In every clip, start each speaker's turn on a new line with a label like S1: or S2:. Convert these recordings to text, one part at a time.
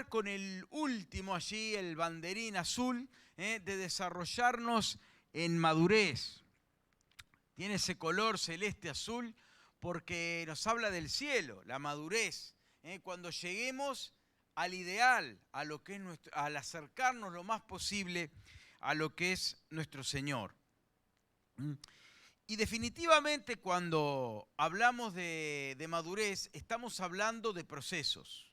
S1: con el último allí, el banderín azul, de desarrollarnos en madurez. Tiene ese color celeste azul porque nos habla del cielo, la madurez. Cuando lleguemos al ideal, a lo que es al acercarnos lo más posible a lo que es nuestro Señor. Y definitivamente cuando hablamos de madurez, estamos hablando de procesos.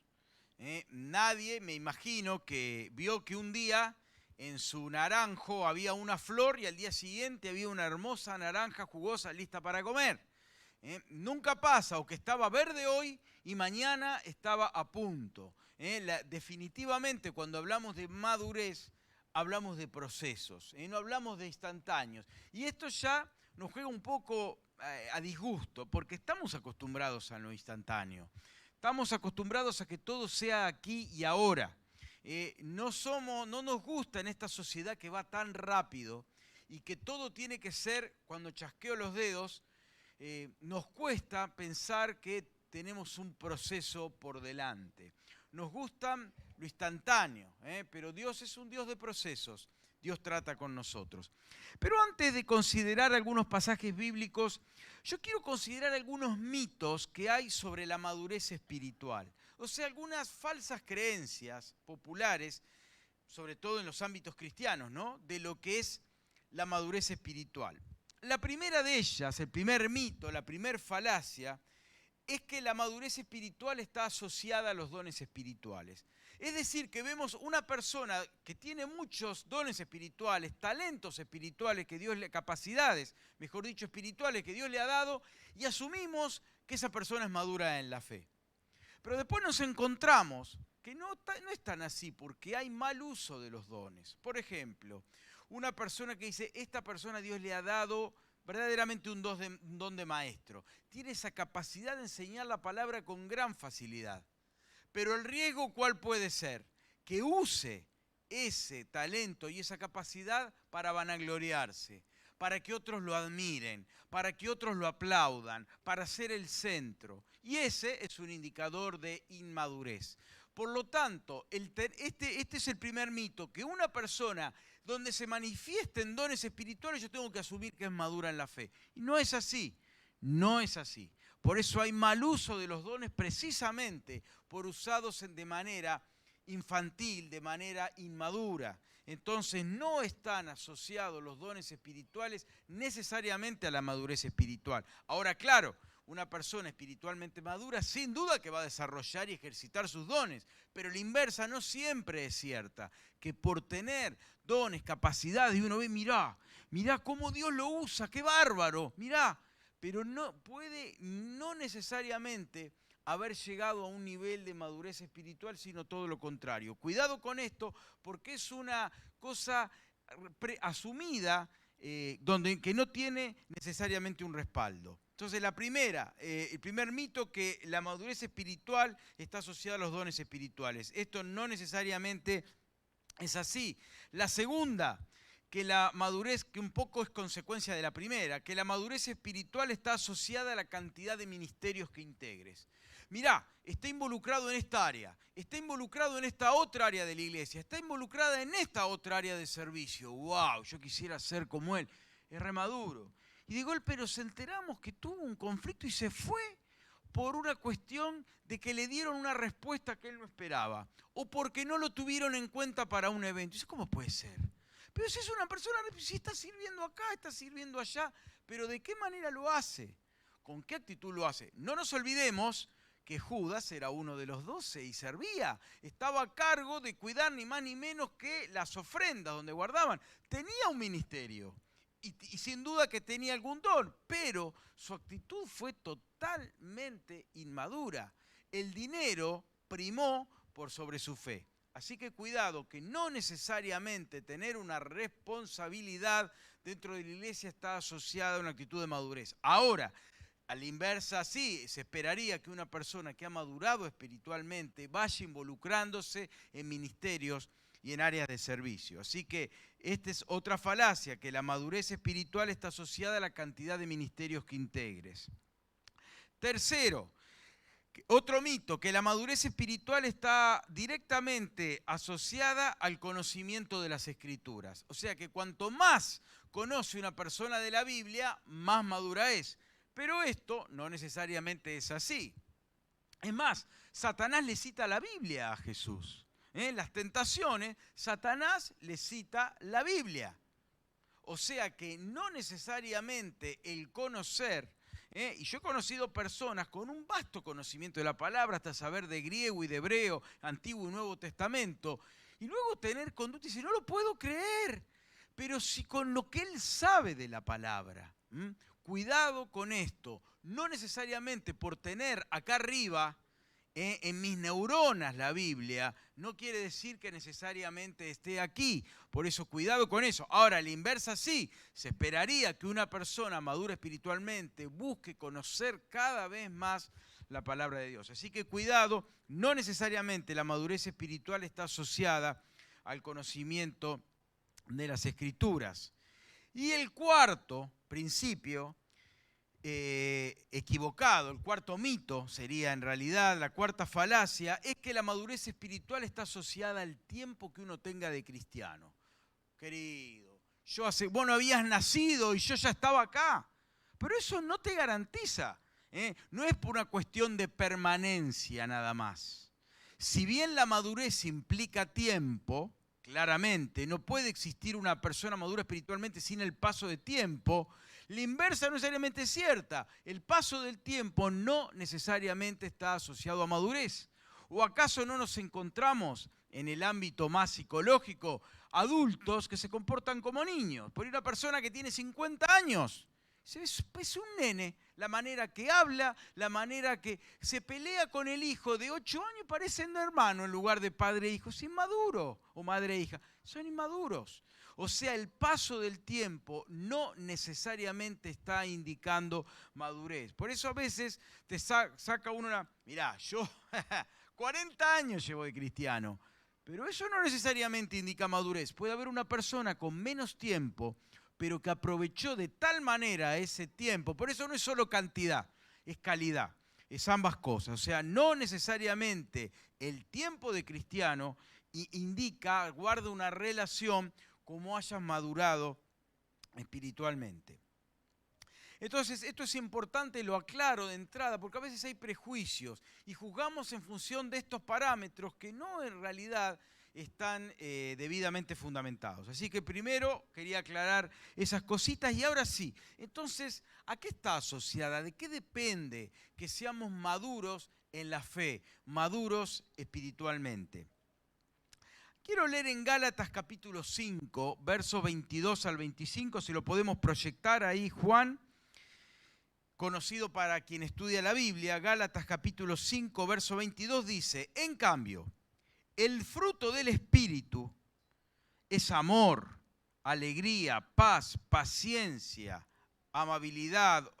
S1: Nadie, me imagino, que vio que un día en su naranjo había una flor y al día siguiente había una hermosa naranja jugosa lista para comer. Nunca pasa, o que estaba verde hoy y mañana estaba a punto. Definitivamente cuando hablamos de madurez, hablamos de procesos, no hablamos de instantáneos. Y esto ya nos juega un poco a disgusto, porque estamos acostumbrados a lo instantáneo. Estamos acostumbrados a que todo sea aquí y ahora. No nos gusta en esta sociedad que va tan rápido y que todo tiene que ser, cuando chasqueo los dedos, nos cuesta pensar que tenemos un proceso por delante. Nos gusta lo instantáneo, pero Dios es un Dios de procesos. Dios trata con nosotros. Pero antes de considerar algunos pasajes bíblicos, yo quiero considerar algunos mitos que hay sobre la madurez espiritual. O sea, algunas falsas creencias populares, sobre todo en los ámbitos cristianos, ¿no?, de lo que es la madurez espiritual. La primera de ellas, el primer mito, la primera falacia, es que la madurez espiritual está asociada a los dones espirituales. Es decir, que vemos una persona que tiene muchos dones espirituales, talentos espirituales, capacidades, mejor dicho, espirituales que Dios le ha dado, y asumimos que esa persona es madura en la fe. Pero después nos encontramos que no es tan así, porque hay mal uso de los dones. Por ejemplo, una persona que dice, esta persona Dios le ha dado verdaderamente un don de maestro. Tiene esa capacidad de enseñar la palabra con gran facilidad. Pero el riesgo, ¿cuál puede ser? Que use ese talento y esa capacidad para vanagloriarse, para que otros lo admiren, para que otros lo aplaudan, para ser el centro. Y ese es un indicador de inmadurez. Por lo tanto, este es el primer mito, que una persona donde se manifiesten dones espirituales yo tengo que asumir que es madura en la fe. Y no es así, no es así. Por eso hay mal uso de los dones precisamente por usados de manera infantil, de manera inmadura. Entonces no están asociados los dones espirituales necesariamente a la madurez espiritual. Ahora, claro, una persona espiritualmente madura sin duda que va a desarrollar y ejercitar sus dones, pero la inversa no siempre es cierta, que por tener dones, capacidades, y uno ve, mirá cómo Dios lo usa, qué bárbaro, mirá, pero no puede no necesariamente haber llegado a un nivel de madurez espiritual, sino todo lo contrario. Cuidado con esto, porque es una cosa asumida que no tiene necesariamente un respaldo. Entonces el primer mito, que la madurez espiritual está asociada a los dones espirituales. Esto no necesariamente es así. La segunda, que la madurez, que un poco es consecuencia de la primera, que la madurez espiritual está asociada a la cantidad de ministerios que integres. Mirá, está involucrado en esta área, está involucrado en esta otra área de la iglesia, está involucrada en esta otra área de servicio. ¡Wow! Yo quisiera ser como él. Es remaduro. Y de golpe nos enteramos que tuvo un conflicto y se fue por una cuestión de que le dieron una respuesta que él no esperaba, o porque no lo tuvieron en cuenta para un evento. Y dice, ¿cómo puede ser? Pero si es una persona, si está sirviendo acá, está sirviendo allá, pero ¿de qué manera lo hace? ¿Con qué actitud lo hace? No nos olvidemos que Judas era uno de los 12 y servía. Estaba a cargo de cuidar ni más ni menos que las ofrendas donde guardaban. Tenía un ministerio y sin duda que tenía algún don, pero su actitud fue totalmente inmadura. El dinero primó por sobre su fe. Así que cuidado, que no necesariamente tener una responsabilidad dentro de la iglesia está asociada a una actitud de madurez. Ahora, a la inversa, sí, se esperaría que una persona que ha madurado espiritualmente vaya involucrándose en ministerios y en áreas de servicio. Así que esta es otra falacia, que la madurez espiritual está asociada a la cantidad de ministerios que integres. Tercero, Otro mito, que la madurez espiritual está directamente asociada al conocimiento de las Escrituras. O sea que cuanto más conoce una persona de la Biblia, más madura es. Pero esto no necesariamente es así. Es más, Satanás le cita la Biblia a Jesús. En las tentaciones, Satanás le cita la Biblia. O sea que no necesariamente el conocer, y yo he conocido personas con un vasto conocimiento de la palabra, hasta saber de griego y de hebreo, Antiguo y Nuevo Testamento, y luego tener conducta y decir, no lo puedo creer, pero si con lo que él sabe de la palabra, cuidado con esto, no necesariamente por tener acá arriba, en mis neuronas la Biblia, no quiere decir que necesariamente esté aquí. Por eso, cuidado con eso. Ahora, la inversa sí. Se esperaría que una persona madura espiritualmente busque conocer cada vez más la palabra de Dios. Así que cuidado, no necesariamente la madurez espiritual está asociada al conocimiento de las Escrituras. Y el cuarto principio equivocado, el cuarto mito sería en realidad, la cuarta falacia, es que la madurez espiritual está asociada al tiempo que uno tenga de cristiano. Querido, vos no habías nacido y yo ya estaba acá, pero eso no te garantiza, no es por una cuestión de permanencia nada más. Si bien la madurez implica tiempo, claramente, no puede existir una persona madura espiritualmente sin el paso de tiempo. La inversa no necesariamente es cierta. El paso del tiempo no necesariamente está asociado a madurez. ¿O acaso no nos encontramos en el ámbito más psicológico adultos que se comportan como niños? Por una persona que tiene 50 años, es un nene. La manera que habla, la manera que se pelea con el hijo de 8 años, parecen hermano en lugar de padre e hijo. Es inmaduro, o madre e hija. Son inmaduros. O sea, el paso del tiempo no necesariamente está indicando madurez. Por eso a veces te saca uno una... Mirá, yo 40 años llevo de cristiano, pero eso no necesariamente indica madurez. Puede haber una persona con menos tiempo, pero que aprovechó de tal manera ese tiempo. Por eso no es solo cantidad, es calidad. Es ambas cosas. O sea, no necesariamente el tiempo de cristiano indica, guarda una relación como hayas madurado espiritualmente. Entonces, esto es importante, lo aclaro de entrada, porque a veces hay prejuicios y juzgamos en función de estos parámetros que no en realidad están debidamente fundamentados. Así que primero quería aclarar esas cositas y ahora sí. Entonces, ¿a qué está asociada? ¿De qué depende que seamos maduros en la fe, maduros espiritualmente? Quiero leer en Gálatas capítulo 5, versos 22 al 25, si lo podemos proyectar ahí, Juan, conocido para quien estudia la Biblia. Gálatas capítulo 5, verso 22 dice, en cambio, el fruto del Espíritu es amor, alegría, paz, paciencia, amabilidad,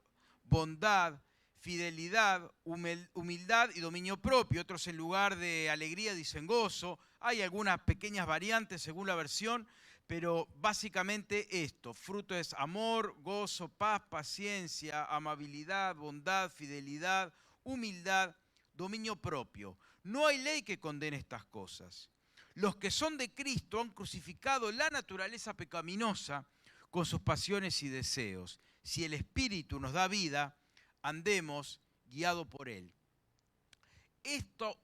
S1: bondad, fidelidad, humildad y dominio propio. Otros en lugar de alegría dicen gozo. Hay algunas pequeñas variantes según la versión, pero básicamente esto. Fruto es amor, gozo, paz, paciencia, amabilidad, bondad, fidelidad, humildad, dominio propio. No hay ley que condene estas cosas. Los que son de Cristo han crucificado la naturaleza pecaminosa con sus pasiones y deseos. Si el Espíritu nos da vida, andemos guiados por Él. Esto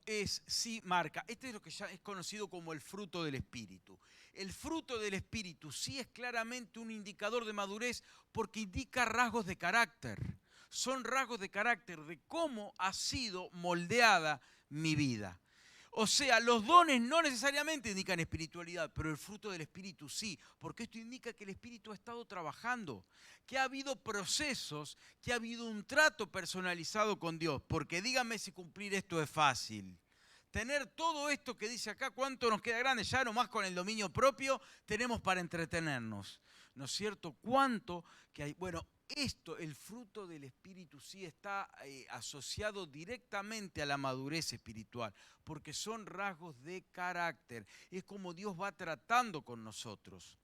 S1: sí marca, este es lo que ya es conocido como el fruto del Espíritu. El fruto del Espíritu sí es claramente un indicador de madurez porque indica rasgos de carácter. Son rasgos de carácter de cómo ha sido moldeada mi vida. O sea, los dones no necesariamente indican espiritualidad, pero el fruto del Espíritu sí, porque esto indica que el Espíritu ha estado trabajando, que ha habido procesos, que ha habido un trato personalizado con Dios. Porque dígame si cumplir esto es fácil. Tener todo esto que dice acá, ¿cuánto nos queda grande? Ya nomás con el dominio propio tenemos para entretenernos. ¿No es cierto? ¿Cuánto que hay? Bueno, esto, el fruto del Espíritu sí está asociado directamente a la madurez espiritual, porque son rasgos de carácter. Es como Dios va tratando con nosotros.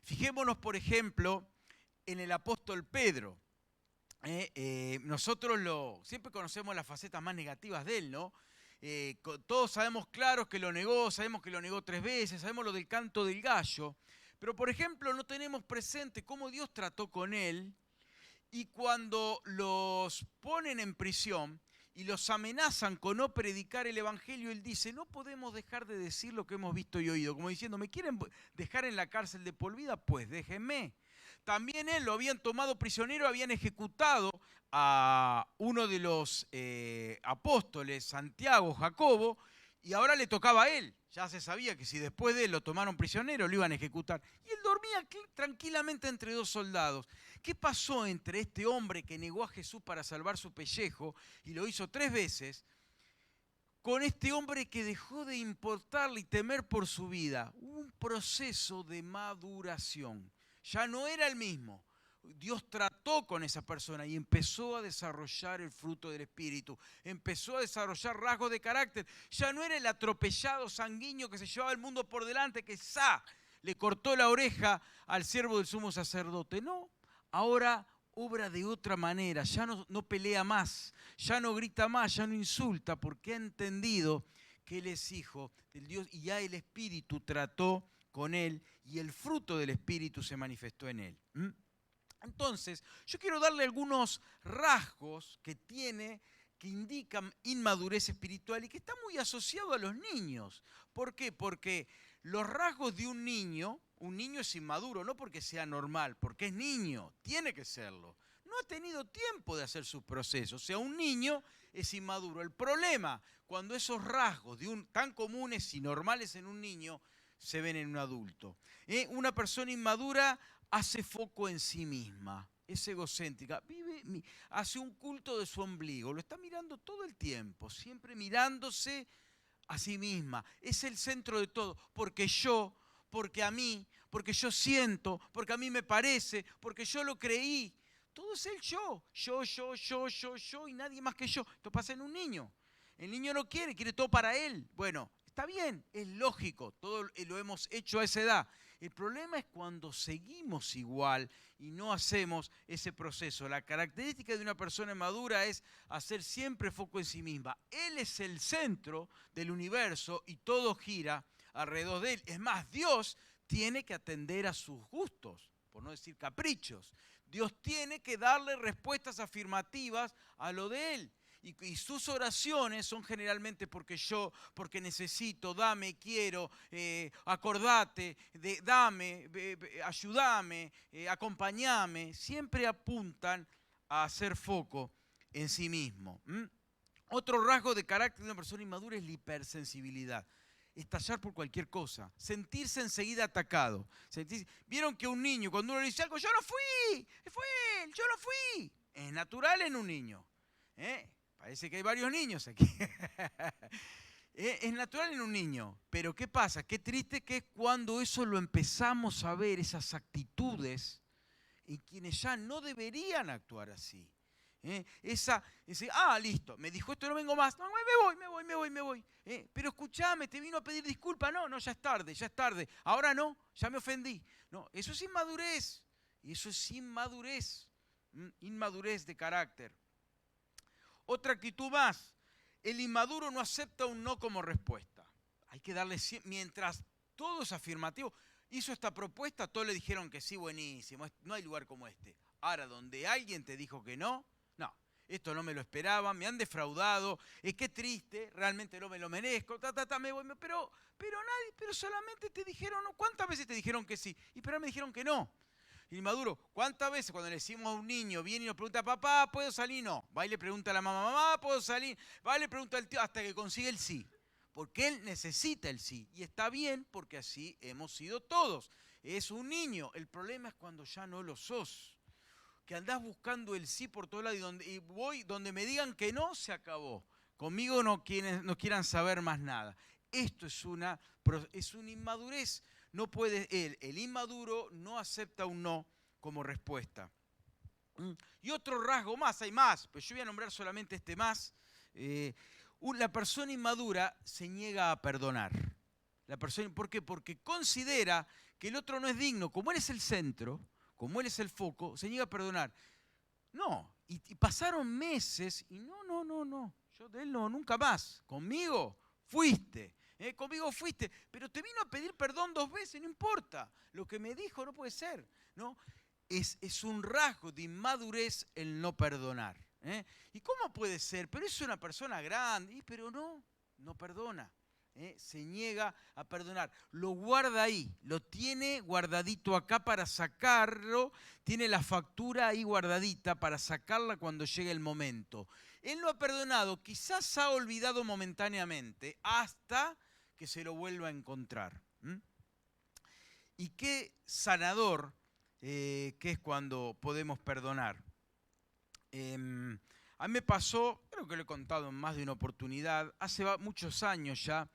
S1: Fijémonos, por ejemplo, en el apóstol Pedro. nosotros siempre conocemos las facetas más negativas de él, ¿no? Todos sabemos claros que lo negó, sabemos que lo negó 3 veces, sabemos lo del canto del gallo, pero por ejemplo no tenemos presente cómo Dios trató con él y cuando los ponen en prisión y los amenazan con no predicar el evangelio, él dice, no podemos dejar de decir lo que hemos visto y oído, como diciendo, ¿me quieren dejar en la cárcel de por vida? Pues déjenme. También él lo habían tomado prisionero, habían ejecutado a uno de los apóstoles, Santiago, Jacobo, y ahora le tocaba a él. Ya se sabía que si después de él lo tomaron prisionero, lo iban a ejecutar. Y él dormía tranquilamente entre 2 soldados. ¿Qué pasó entre este hombre que negó a Jesús para salvar su pellejo y lo hizo 3 veces, con este hombre que dejó de importarle y temer por su vida? Hubo un proceso de maduración. Ya no era el mismo. Dios trató con esa persona y empezó a desarrollar el fruto del Espíritu. Empezó a desarrollar rasgos de carácter. Ya no era el atropellado sanguíneo que se llevaba el mundo por delante, que le cortó la oreja al siervo del sumo sacerdote. No, ahora obra de otra manera. Ya no pelea más, ya no grita más, ya no insulta, porque ha entendido que Él es hijo del Dios y ya el Espíritu trató con él y el fruto del Espíritu se manifestó en él. Entonces, yo quiero darle algunos rasgos que indican inmadurez espiritual y que está muy asociado a los niños. ¿Por qué? Porque los rasgos de un niño es inmaduro, no porque sea normal, porque es niño, tiene que serlo. No ha tenido tiempo de hacer sus procesos, o sea, un niño es inmaduro. El problema, cuando esos rasgos tan comunes y normales en un niño se ven en un adulto. Una persona inmadura hace foco en sí misma, es egocéntrica, hace un culto de su ombligo, lo está mirando todo el tiempo, siempre mirándose a sí misma. Es el centro de todo, porque a mí, porque yo siento, porque a mí me parece, porque yo lo creí. Todo es el yo, yo y nadie más que yo. Esto pasa en un niño. El niño no quiere todo para él. Bueno, está bien, es lógico, todo lo hemos hecho a esa edad. El problema es cuando seguimos igual y no hacemos ese proceso. La característica de una persona madura es hacer siempre foco en sí misma. Él es el centro del universo y todo gira alrededor de él. Es más, Dios tiene que atender a sus gustos, por no decir caprichos. Dios tiene que darle respuestas afirmativas a lo de él. Y sus oraciones son generalmente porque necesito, dame, quiero, acordate, dame, ayúdame, acompañame. Siempre apuntan a hacer foco en sí mismo. Otro rasgo de carácter de una persona inmadura es la hipersensibilidad. Estallar por cualquier cosa, sentirse enseguida atacado. Vieron que un niño, cuando uno le dice algo, yo no fui, fue él, yo no fui. Es natural en un niño. Parece que hay varios niños aquí. Es natural en un niño, pero ¿qué pasa? Qué triste que es cuando eso lo empezamos a ver, esas actitudes, en quienes ya no deberían actuar así. Listo, me dijo esto, no vengo más. No, me voy. Pero escúchame, te vino a pedir disculpas. No, ya es tarde. Ahora no, ya me ofendí. No, eso es inmadurez. Y eso es inmadurez. Inmadurez de carácter. Otra actitud más. El inmaduro no acepta un no como respuesta. Hay que darle, mientras todo es afirmativo. Hizo esta propuesta, todos le dijeron que sí, buenísimo, no hay lugar como este. Ahora, donde alguien te dijo que no, esto no me lo esperaba, me han defraudado, qué triste, realmente no me lo merezco, me voy, pero solamente te dijeron no. ¿Cuántas veces te dijeron que sí? Pero me dijeron que no. Inmaduro, ¿cuántas veces cuando le decimos a un niño, viene y nos pregunta, papá, ¿puedo salir? No. Va y le pregunta a la mamá, ¿puedo salir? Va y le pregunta al tío hasta que consigue el sí. Porque él necesita el sí. Y está bien porque así hemos sido todos. Es un niño. El problema es cuando ya no lo sos. Que andás buscando el sí por todos lados y voy donde me digan que no, se acabó. Conmigo no quieran saber más nada. Esto es una inmadurez. No puede el inmaduro no acepta un no como respuesta. Y otro rasgo más, hay más, pero yo voy a nombrar solamente este más. La persona inmadura se niega a perdonar. ¿Por qué? Porque considera que el otro no es digno. Como él es el centro, como él es el foco, se niega a perdonar. No, y pasaron meses y no, yo de él no, nunca más. Conmigo fuiste, conmigo fuiste, pero te vino a pedir perdón 2 veces, no importa. Lo que me dijo no puede ser, ¿no? Es un rasgo de inmadurez el no perdonar. ¿Y cómo puede ser? Pero es una persona grande, pero no perdona. Se niega a perdonar. Lo guarda ahí, lo tiene guardadito acá para sacarlo, tiene la factura ahí guardadita para sacarla cuando llegue el momento. Él lo ha perdonado, quizás ha olvidado momentáneamente, hasta que se lo vuelva a encontrar. Y qué sanador que es cuando podemos perdonar. A mí me pasó, creo que lo he contado en más de una oportunidad, hace muchos años ya.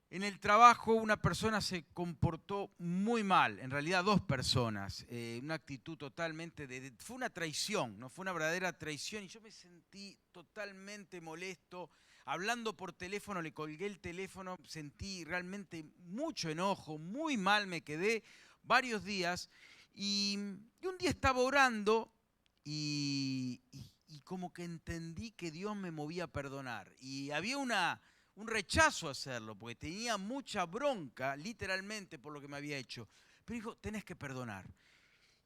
S1: En el trabajo una persona se comportó muy mal, en realidad 2 personas, una actitud totalmente fue una traición, no fue una verdadera traición y yo me sentí totalmente molesto. Hablando por teléfono, le colgué el teléfono, sentí realmente mucho enojo, muy mal me quedé varios días y un día estaba orando y como que entendí que Dios me movía a perdonar y había un rechazo a hacerlo, porque tenía mucha bronca, literalmente, por lo que me había hecho. Pero dijo, tenés que perdonar.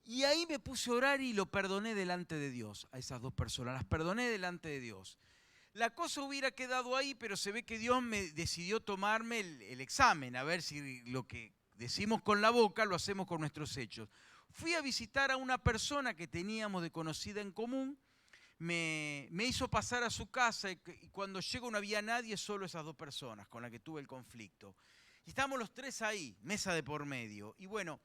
S1: Y ahí me puse a orar y lo perdoné delante de Dios, a esas 2 personas, las perdoné delante de Dios. La cosa hubiera quedado ahí, pero se ve que Dios me decidió tomarme el examen, a ver si lo que decimos con la boca lo hacemos con nuestros hechos. Fui a visitar a una persona que teníamos de conocida en común, me hizo pasar a su casa y cuando llego no había nadie, solo esas 2 personas con las que tuve el conflicto. Y estábamos los 3 ahí, mesa de por medio. Y bueno,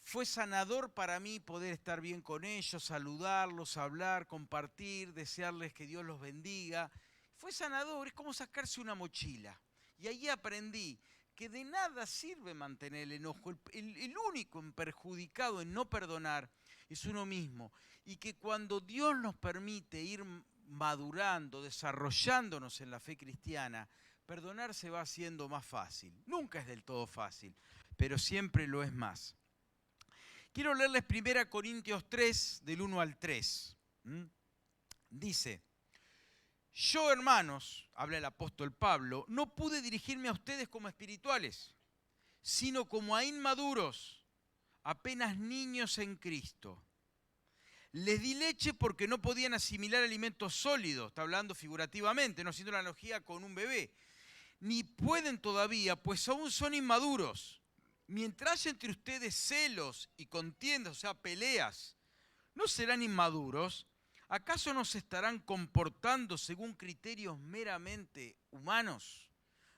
S1: fue sanador para mí poder estar bien con ellos, saludarlos, hablar, compartir, desearles que Dios los bendiga. Fue sanador, es como sacarse una mochila. Y ahí aprendí que de nada sirve mantener el enojo. El único perjudicado en no perdonar es uno mismo. Y que cuando Dios nos permite ir madurando, desarrollándonos en la fe cristiana, perdonar se va haciendo más fácil. Nunca es del todo fácil, pero siempre lo es más. Quiero leerles 1 Corintios 3, del 1 al 3. Dice, yo, hermanos, habla el apóstol Pablo, no pude dirigirme a ustedes como espirituales, sino como a inmaduros, apenas niños en Cristo. Les di leche porque no podían asimilar alimentos sólidos, está hablando figurativamente, no haciendo la analogía con un bebé. Ni pueden todavía, pues aún son inmaduros. Mientras haya entre ustedes celos y contiendas, o sea, peleas, ¿no serán inmaduros? ¿Acaso no se estarán comportando según criterios meramente humanos?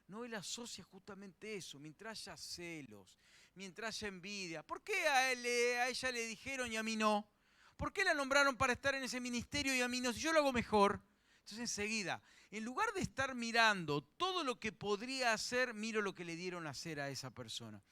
S1: No, él asocia justamente eso, mientras haya celos, mientras haya envidia. ¿Por qué a ella le dijeron y a mí no? ¿Por qué la nombraron para estar en ese ministerio y a mí no? Si yo lo hago mejor. Entonces enseguida, en lugar de estar mirando todo lo que podría hacer, miro lo que le dieron a hacer a esa persona.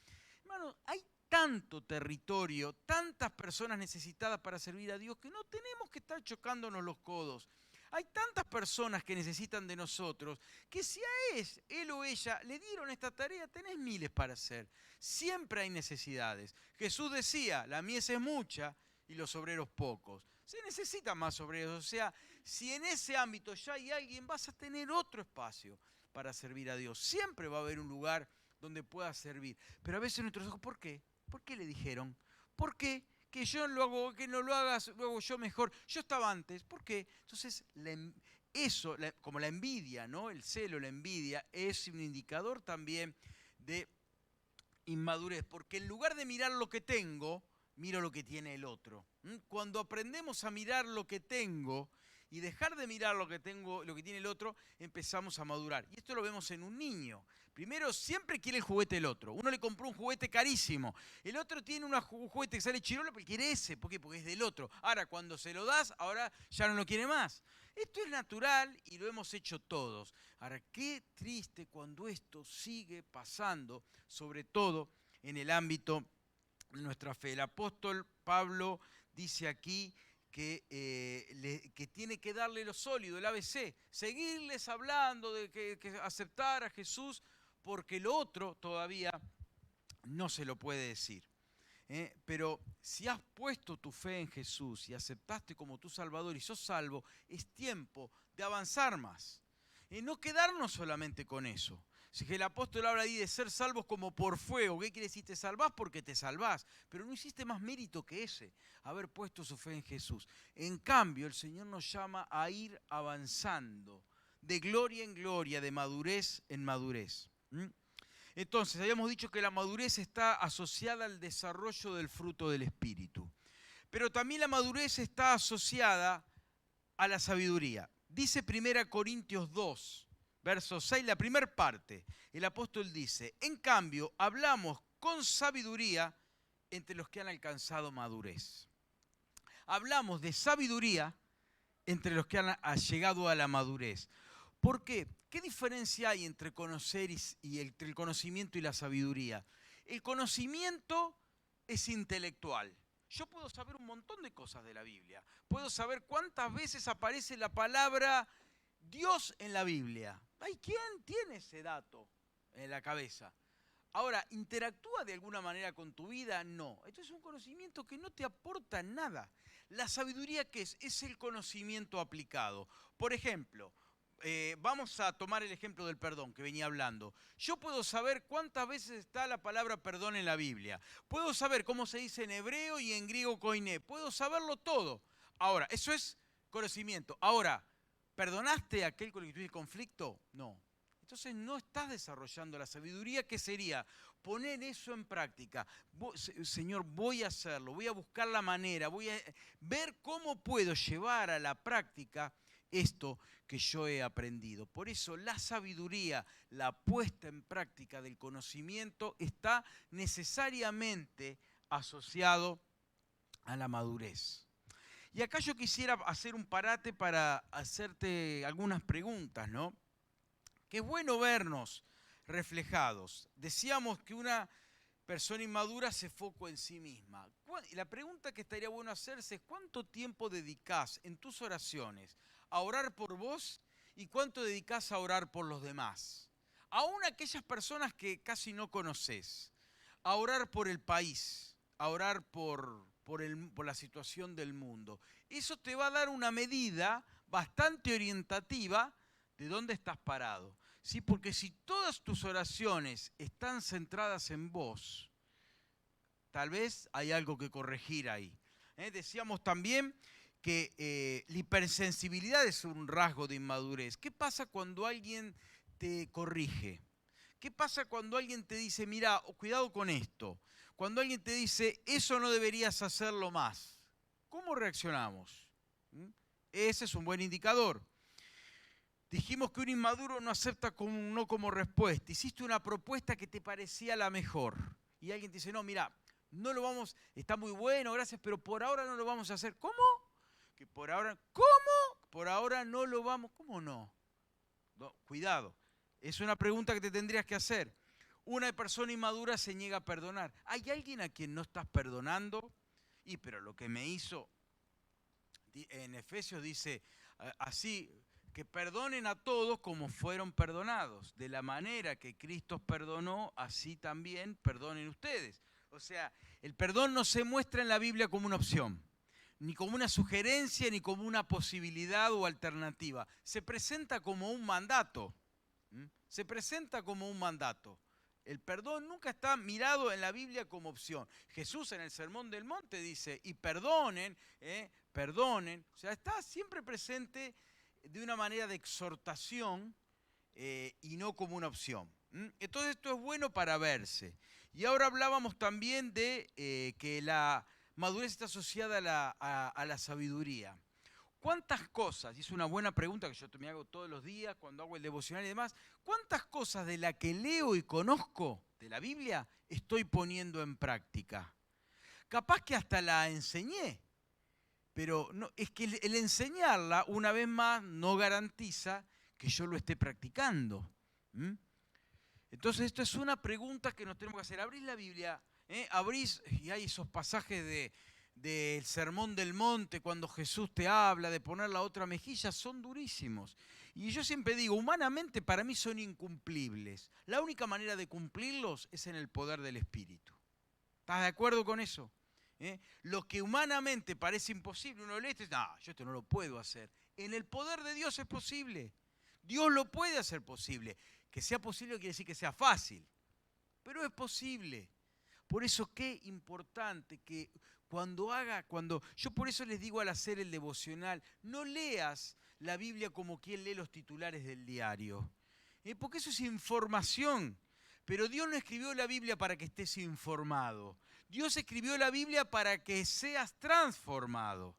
S1: Hermano, hay tanto territorio, tantas personas necesitadas para servir a Dios que no tenemos que estar chocándonos los codos. Hay tantas personas que necesitan de nosotros que si a él o ella le dieron esta tarea, tenés miles para hacer. Siempre hay necesidades. Jesús decía, la mies es mucha y los obreros pocos. Se necesitan más obreros. O sea, si en ese ámbito ya hay alguien, vas a tener otro espacio para servir a Dios. Siempre va a haber un lugar donde puedas servir. Pero a veces nuestros ojos, ¿por qué? ¿Por qué le dijeron? ¿Por qué? Que yo lo hago, que no lo hagas, lo hago yo mejor. Yo estaba antes. ¿Por qué? Entonces, como la envidia, ¿no? El celo, la envidia, es un indicador también de inmadurez. Porque en lugar de mirar lo que tengo, miro lo que tiene el otro. Cuando aprendemos a mirar lo que tengo y dejar de mirar lo que tengo, lo que tiene el otro, empezamos a madurar. Y esto lo vemos en un niño. Primero, siempre quiere el juguete del otro. Uno le compró un juguete carísimo. El otro tiene un juguete que sale chirola, pero quiere ese. ¿Por qué? Porque es del otro. Ahora, cuando se lo das, ahora ya no lo quiere más. Esto es natural y lo hemos hecho todos. Ahora, qué triste cuando esto sigue pasando, sobre todo en el ámbito de nuestra fe. El apóstol Pablo dice aquí que tiene que darle lo sólido, el ABC, seguirles hablando de que aceptar a Jesús, porque lo otro todavía no se lo puede decir. Pero si has puesto tu fe en Jesús y aceptaste como tu Salvador y sos salvo, es tiempo de avanzar más. No quedarnos solamente con eso. Si el apóstol habla ahí de ser salvos como por fuego, ¿qué quiere decir? Te salvás porque te salvás, pero no hiciste más mérito que ese, haber puesto su fe en Jesús. En cambio, el Señor nos llama a ir avanzando, de gloria en gloria, de madurez en madurez. Entonces, habíamos dicho que la madurez está asociada al desarrollo del fruto del Espíritu. Pero también la madurez está asociada a la sabiduría. Dice 1 Corintios 2, verso 6, la primera parte. El apóstol dice, en cambio, hablamos con sabiduría entre los que han alcanzado madurez. Hablamos de sabiduría entre los que han llegado a la madurez. ¿Por qué? ¿Qué diferencia hay entre conocer y entre el conocimiento y la sabiduría? El conocimiento es intelectual. Yo puedo saber un montón de cosas de la Biblia. Puedo saber cuántas veces aparece la palabra Dios en la Biblia. ¿Hay quién tiene ese dato en la cabeza? Ahora, ¿interactúa de alguna manera con tu vida? No. Esto es un conocimiento que no te aporta nada. La sabiduría, ¿qué es? Es el conocimiento aplicado. Por ejemplo, vamos a tomar el ejemplo del perdón que venía hablando. Yo puedo saber cuántas veces está la palabra perdón en la Biblia. Puedo saber cómo se dice en hebreo y en griego koiné. Puedo saberlo todo. Ahora, eso es conocimiento. Ahora, ¿perdonaste a aquel con el que tuviste conflicto? No. Entonces no estás desarrollando la sabiduría, que sería poner eso en práctica. Señor, voy a hacerlo, voy a buscar la manera, voy a ver cómo puedo llevar a la práctica esto que yo he aprendido. Por eso la sabiduría, la puesta en práctica del conocimiento está necesariamente asociado a la madurez. Y acá yo quisiera hacer un parate para hacerte algunas preguntas, ¿no? Que es bueno vernos reflejados. Decíamos que una persona inmadura se foca en sí misma. Y la pregunta que estaría bueno hacerse es ¿cuánto tiempo dedicás en tus oraciones a orar por vos y cuánto dedicás a orar por los demás? Aún aquellas personas que casi no conoces, a orar por el país, a orar por la situación del mundo. Eso te va a dar una medida bastante orientativa de dónde estás parado. ¿Sí? Porque si todas tus oraciones están centradas en vos, tal vez hay algo que corregir ahí. Decíamos también que la hipersensibilidad es un rasgo de inmadurez. ¿Qué pasa cuando alguien te corrige? ¿Qué pasa cuando alguien te dice, mira, cuidado con esto? Cuando alguien te dice, eso no deberías hacerlo más. ¿Cómo reaccionamos? Ese es un buen indicador. Dijimos que un inmaduro no acepta un no como respuesta. Hiciste una propuesta que te parecía la mejor. Y alguien te dice, no, mira, no lo vamos, está muy bueno, gracias, pero por ahora no lo vamos a hacer. ¿Cómo? Que por ahora, ¿cómo? Por ahora no lo vamos, ¿cómo no? No, cuidado, es una pregunta que te tendrías que hacer. Una persona inmadura se niega a perdonar. ¿Hay alguien a quien no estás perdonando? Pero lo que me hizo, en Efesios dice así, que perdonen a todos como fueron perdonados. De la manera que Cristo os perdonó, así también perdonen ustedes. O sea, el perdón no se muestra en la Biblia como una opción, ni como una sugerencia, ni como una posibilidad o alternativa. Se presenta como un mandato. Se presenta como un mandato. El perdón nunca está mirado en la Biblia como opción. Jesús en el Sermón del Monte dice, y perdonen, perdonen. O sea, está siempre presente de una manera de exhortación y no como una opción. Entonces esto es bueno para verse. Y ahora hablábamos también de que la madurez está asociada a la sabiduría. ¿Cuántas cosas, y es una buena pregunta que yo me hago todos los días cuando hago el devocional y demás, cuántas cosas de la que leo y conozco de la Biblia estoy poniendo en práctica? Capaz que hasta la enseñé, pero no, es que el enseñarla, una vez más, no garantiza que yo lo esté practicando. Entonces esto es una pregunta que nos tenemos que hacer. Abrís la Biblia, abrís y hay esos pasajes del Sermón del Monte, cuando Jesús te habla de poner la otra mejilla, son durísimos. Y yo siempre digo, humanamente para mí son incumplibles. La única manera de cumplirlos es en el poder del Espíritu. ¿Estás de acuerdo con eso? Lo que humanamente parece imposible, uno lee esto y dice, no, yo esto no lo puedo hacer. En el poder de Dios es posible. Dios lo puede hacer posible. Que sea posible quiere decir que sea fácil, pero es posible. Por eso qué importante que yo por eso les digo al hacer el devocional, no leas la Biblia como quien lee los titulares del diario, porque eso es información. Pero Dios no escribió la Biblia para que estés informado. Dios escribió la Biblia para que seas transformado,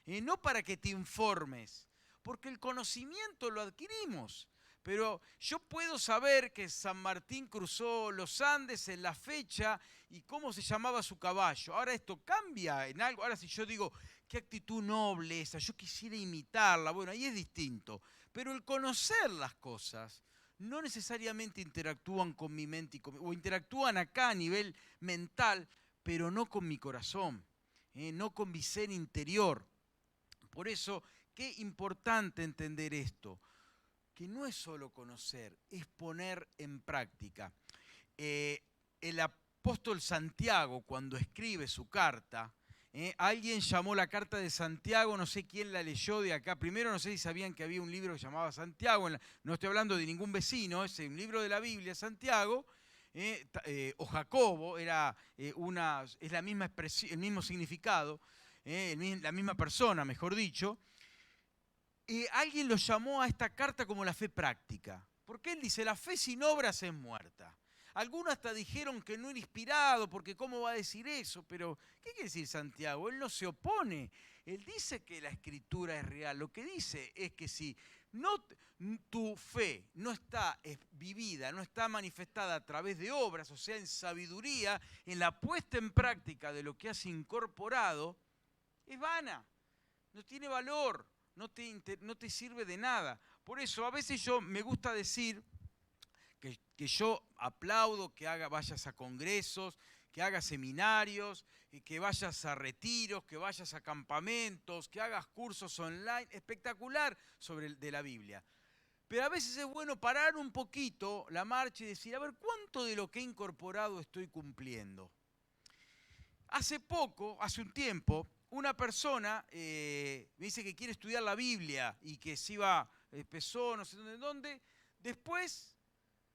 S1: no para que te informes, porque el conocimiento lo adquirimos. Pero yo puedo saber que San Martín cruzó los Andes en la fecha y cómo se llamaba su caballo. Ahora esto cambia en algo. Ahora si yo digo, qué actitud noble esa, yo quisiera imitarla, bueno, ahí es distinto. Pero el conocer las cosas no necesariamente interactúan con mi mente o interactúan acá a nivel mental, pero no con mi corazón, no con mi ser interior. Por eso, qué importante entender esto, que no es solo conocer, es poner en práctica. El apóstol Santiago, cuando escribe su carta, alguien llamó la carta de Santiago, no sé quién la leyó de acá. Primero no sé si sabían que había un libro que se llamaba Santiago, no estoy hablando de ningún vecino, es un libro de la Biblia, Santiago, o Jacobo, es la misma expresión, el mismo significado, la misma persona, mejor dicho. Alguien lo llamó a esta carta como la fe práctica, porque él dice, la fe sin obras es muerta. Algunos hasta dijeron que no era inspirado, porque ¿cómo va a decir eso? Pero, ¿qué quiere decir Santiago? Él no se opone. Él dice que la Escritura es real. Lo que dice es que si tu fe no está vivida, no está manifestada a través de obras, o sea, en sabiduría, en la puesta en práctica de lo que has incorporado, es vana, no tiene valor, no te sirve de nada. Por eso a veces me gusta decir que yo aplaudo que vayas a congresos, que hagas seminarios, que vayas a retiros, que vayas a campamentos, que hagas cursos online, espectacular de la Biblia. Pero a veces es bueno parar un poquito la marcha y decir, a ver, ¿cuánto de lo que he incorporado estoy cumpliendo? Hace un tiempo, una persona me dice que quiere estudiar la Biblia y que empezó no sé dónde, después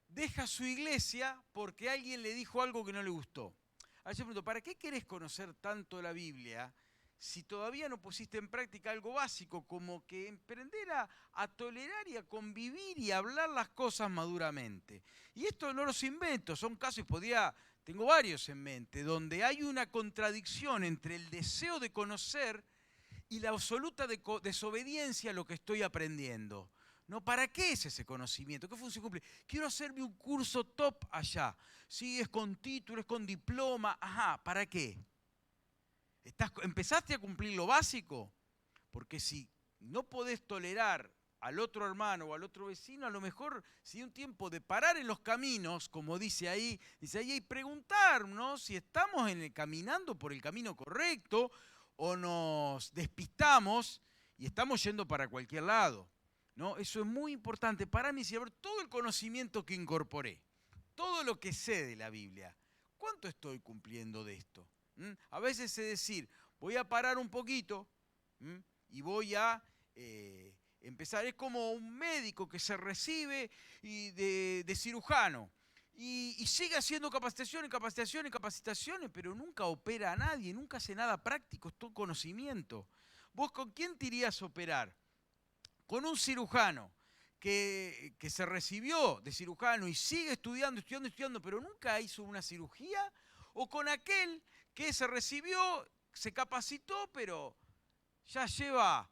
S1: deja su iglesia porque alguien le dijo algo que no le gustó. Ahora yo pregunto, ¿para qué querés conocer tanto la Biblia si todavía no pusiste en práctica algo básico como que aprender a tolerar y a convivir y a hablar las cosas maduramente? Y esto no los invento, son casos, tengo varios en mente, donde hay una contradicción entre el deseo de conocer y la absoluta desobediencia a lo que estoy aprendiendo. ¿No? ¿Para qué es ese conocimiento? ¿Qué función cumple? Quiero hacerme un curso top allá. Sí, es con título, es con diploma. Ajá, ¿para qué? ¿Empezaste a cumplir lo básico? Porque si no podés tolerar al otro hermano o al otro vecino, a lo mejor si un tiempo de parar en los caminos, como dice ahí y preguntarnos si estamos caminando por el camino correcto o nos despistamos y estamos yendo para cualquier lado. ¿No? Eso es muy importante para mí, saber todo el conocimiento que incorporé, todo lo que sé de la Biblia. ¿Cuánto estoy cumpliendo de esto? A veces es decir, voy a parar un poquito y voy a empezar. Es como un médico que se recibe de cirujano y sigue haciendo capacitaciones, pero nunca opera a nadie, nunca hace nada práctico, es todo conocimiento. ¿Vos con quién te irías a operar? ¿Con un cirujano que se recibió de cirujano y sigue estudiando, pero nunca hizo una cirugía? ¿O con aquel que se recibió, se capacitó, pero ya lleva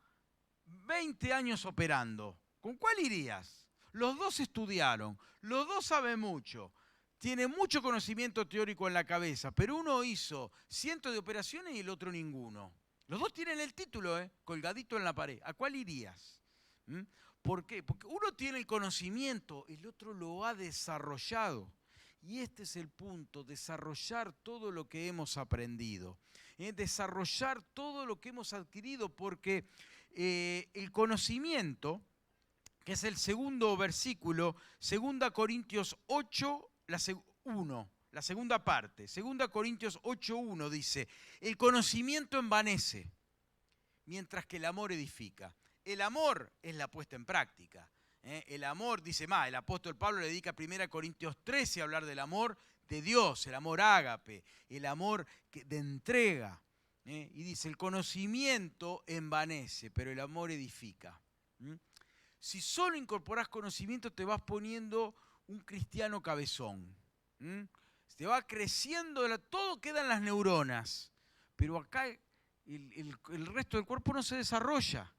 S1: 20 años operando? ¿Con cuál irías? Los dos estudiaron, los dos saben mucho, tienen mucho conocimiento teórico en la cabeza, pero uno hizo cientos de operaciones y el otro ninguno. Los dos tienen el título, colgadito en la pared. ¿A cuál irías? ¿Por qué? Porque uno tiene el conocimiento, el otro lo ha desarrollado. Y este es el punto, desarrollar todo lo que hemos aprendido, desarrollar todo lo que hemos adquirido, porque el conocimiento, que es el segundo versículo, 2 Corintios 8, 1, la segunda parte. 2 Corintios 8:1 dice, el conocimiento envanece, mientras que el amor edifica. El amor es la puesta en práctica. El amor, dice más, el apóstol Pablo le dedica 1 Corintios 13 a hablar del amor de Dios, el amor ágape, el amor de entrega. Y dice, el conocimiento envanece, pero el amor edifica. Si solo incorporás conocimiento, te vas poniendo un cristiano cabezón. Te va creciendo, todo queda en las neuronas, pero acá el resto del cuerpo no se desarrolla.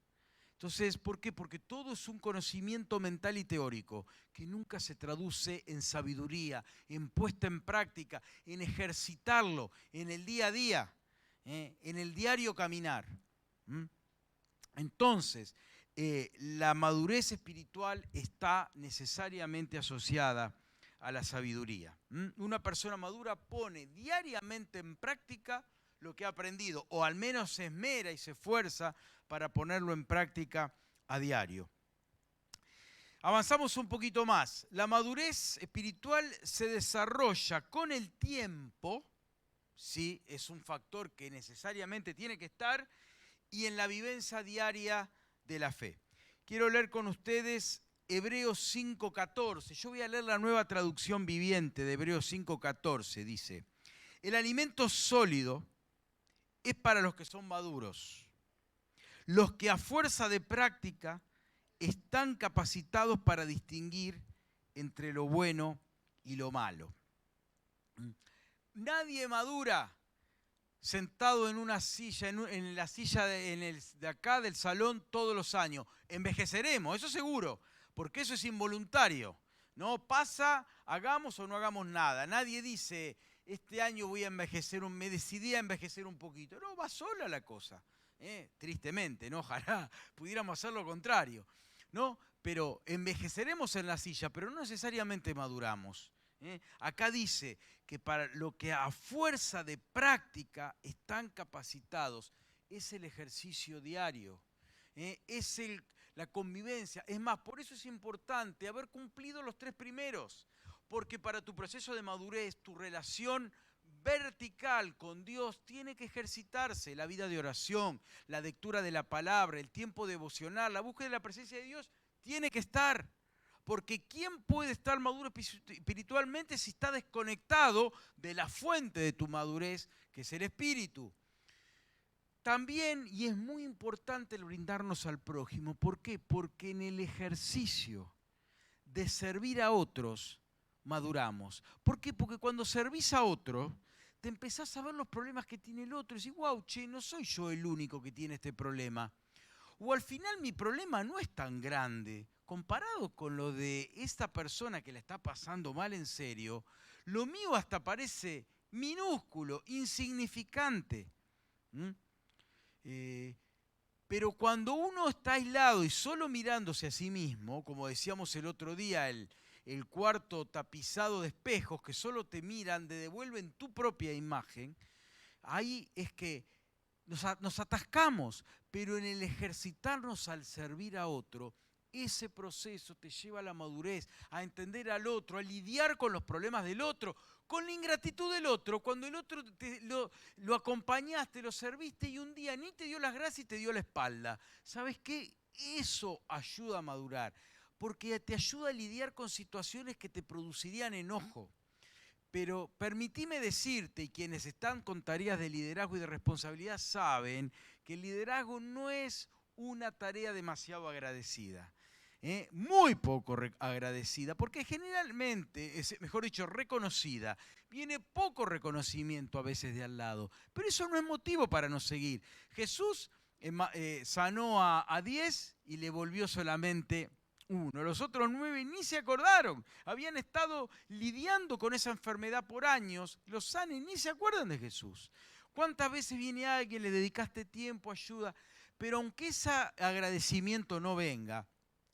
S1: Entonces, ¿por qué? Porque todo es un conocimiento mental y teórico que nunca se traduce en sabiduría, en puesta en práctica, en ejercitarlo, en el día a día, en el diario caminar. Entonces, la madurez espiritual está necesariamente asociada a la sabiduría. Una persona madura pone diariamente en práctica lo que ha aprendido, o al menos se esmera y se esfuerza para ponerlo en práctica a diario. Avanzamos un poquito más. La madurez espiritual se desarrolla con el tiempo, sí, es un factor que necesariamente tiene que estar, y en la vivencia diaria de la fe. Quiero leer con ustedes Hebreos 5:14. Yo voy a leer la Nueva Traducción Viviente de Hebreos 5:14. Dice, el alimento sólido es para los que son maduros, los que a fuerza de práctica están capacitados para distinguir entre lo bueno y lo malo. Nadie madura sentado en una silla, en la silla de acá del salón todos los años. Envejeceremos, eso seguro, porque eso es involuntario. No pasa, hagamos o no hagamos nada. Nadie dice, este año voy a envejecer, me decidí a envejecer un poquito. No, va sola la cosa. Tristemente, ¿no? Ojalá pudiéramos hacer lo contrario, ¿no? Pero envejeceremos en la silla, pero no necesariamente maduramos. Acá dice que para lo que a fuerza de práctica están capacitados es el ejercicio diario, es la convivencia. Es más, por eso es importante haber cumplido los 3 primeros, porque para tu proceso de madurez, tu relación vertical con Dios tiene que ejercitarse. La vida de oración, la lectura de la palabra, el tiempo devocional, la búsqueda de la presencia de Dios tiene que estar. Porque ¿quién puede estar maduro espiritualmente si está desconectado de la fuente de tu madurez, que es el Espíritu? También, y es muy importante el brindarnos al prójimo. ¿Por qué? Porque en el ejercicio de servir a otros, maduramos. ¿Por qué? Porque cuando servís a otro, te empezás a ver los problemas que tiene el otro y decís, wow, che, no soy yo el único que tiene este problema. O al final mi problema no es tan grande. Comparado con lo de esta persona que la está pasando mal en serio, lo mío hasta parece minúsculo, insignificante. Pero cuando uno está aislado y solo mirándose a sí mismo, como decíamos el otro día, el cuarto tapizado de espejos que solo te miran, te devuelven tu propia imagen, ahí es que nos atascamos, pero en el ejercitarnos al servir a otro, ese proceso te lleva a la madurez, a entender al otro, a lidiar con los problemas del otro, con la ingratitud del otro, cuando el otro lo acompañaste, lo serviste y un día ni te dio las gracias y te dio la espalda. ¿Sabes qué? Eso ayuda a madurar, porque te ayuda a lidiar con situaciones que te producirían enojo. Pero permitime decirte, y quienes están con tareas de liderazgo y de responsabilidad saben que el liderazgo no es una tarea demasiado agradecida. Muy poco agradecida, porque generalmente, mejor dicho, reconocida. Viene poco reconocimiento a veces de al lado, pero eso no es motivo para no seguir. Jesús sanó a 10 y le volvió solamente 1. Los otros 9 ni se acordaron. Habían estado lidiando con esa enfermedad por años. Los sanes ni se acuerdan de Jesús. ¿Cuántas veces viene alguien, le dedicaste tiempo, ayuda? Pero aunque ese agradecimiento no venga,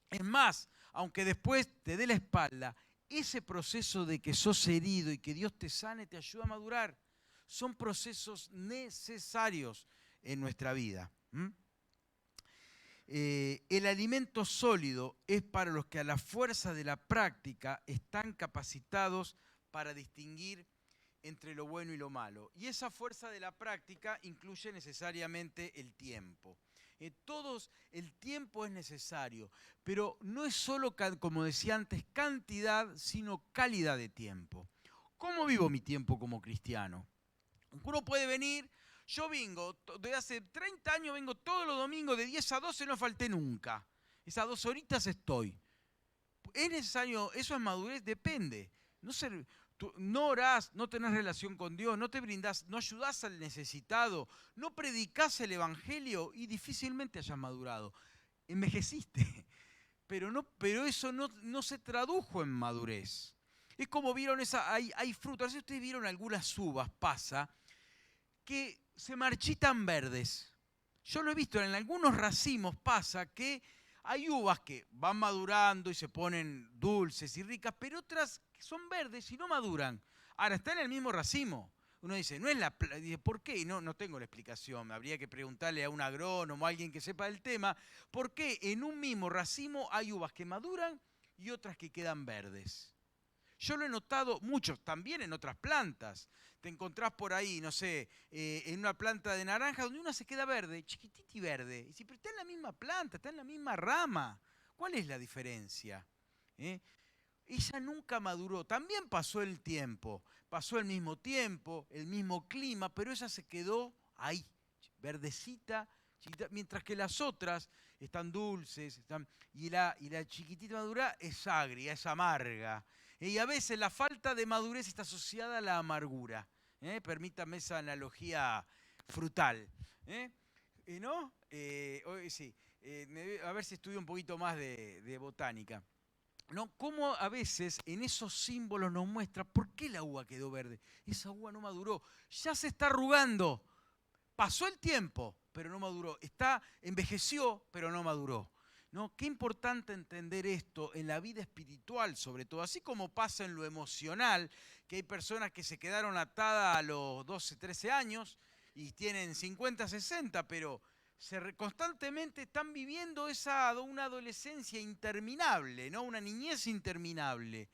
S1: es más, aunque después te dé la espalda, ese proceso de que sos herido y que Dios te sane te ayuda a madurar. Son procesos necesarios en nuestra vida. El alimento sólido es para los que a la fuerza de la práctica están capacitados para distinguir entre lo bueno y lo malo. Y esa fuerza de la práctica incluye necesariamente el tiempo. El tiempo es necesario, pero no es solo, como decía antes, cantidad, sino calidad de tiempo. ¿Cómo vivo mi tiempo como cristiano? Uno puede venir, yo vengo, desde hace 30 años vengo todos los domingos de 10 a 12, no falté nunca. Esas 2 horitas estoy. ¿Es necesario? ¿Eso es madurez? Depende. Tú no orás, no tenés relación con Dios, no te brindás, no ayudás al necesitado, no predicás el evangelio y difícilmente hayas madurado. Envejeciste, pero eso no se tradujo en madurez. Es como vieron hay frutas, si ustedes vieron algunas uvas, pasa, que se marchitan verdes. Yo lo he visto, en algunos racimos pasa que hay uvas que van madurando y se ponen dulces y ricas, pero otras que son verdes y no maduran. Ahora, está en el mismo racimo. Uno dice, no es dice, ¿por qué? Y no tengo la explicación. Habría que preguntarle a un agrónomo, a alguien que sepa del tema, ¿por qué en un mismo racimo hay uvas que maduran y otras que quedan verdes? Yo lo he notado mucho, también en otras plantas. Te encontrás por ahí, no sé, en una planta de naranja donde una se queda verde, chiquitita y verde. Y dice, pero está en la misma planta, está en la misma rama. ¿Cuál es la diferencia? Ella nunca maduró. También pasó el tiempo, pasó el mismo tiempo, el mismo clima, pero ella se quedó ahí, verdecita, chiquita, mientras que las otras están dulces, y la chiquitita madura es agria, es amarga. Y a veces la falta de madurez está asociada a la amargura. Permítame esa analogía frutal. ¿No? Sí. A ver si estudio un poquito más de botánica. ¿No? Cómo a veces en esos símbolos nos muestra por qué la uva quedó verde. Esa uva no maduró. Ya se está arrugando. Pasó el tiempo, pero no maduró. Envejeció, pero no maduró. ¿No? Qué importante entender esto en la vida espiritual, sobre todo, así como pasa en lo emocional, que hay personas que se quedaron atadas a los 12, 13 años y tienen 50, 60, pero constantemente están viviendo una adolescencia interminable, ¿no? Una niñez interminable,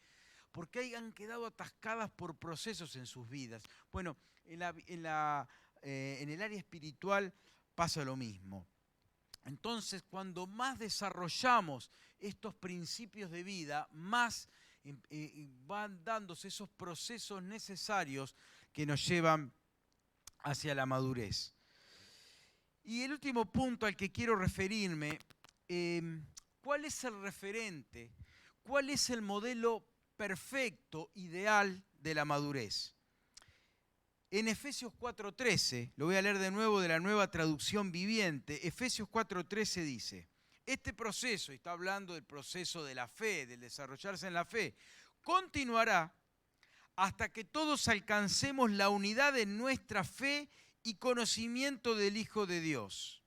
S1: porque han quedado atascadas por procesos en sus vidas. Bueno, en el área espiritual pasa lo mismo. Entonces, cuando más desarrollamos estos principios de vida, más van dándose esos procesos necesarios que nos llevan hacia la madurez. Y el último punto al que quiero referirme, ¿cuál es el referente? ¿Cuál es el modelo perfecto, ideal de la madurez? En Efesios 4:13, lo voy a leer de nuevo de la Nueva Traducción Viviente, Efesios 4:13 dice, este proceso, y está hablando del proceso de la fe, del desarrollarse en la fe, continuará hasta que todos alcancemos la unidad de nuestra fe y conocimiento del Hijo de Dios.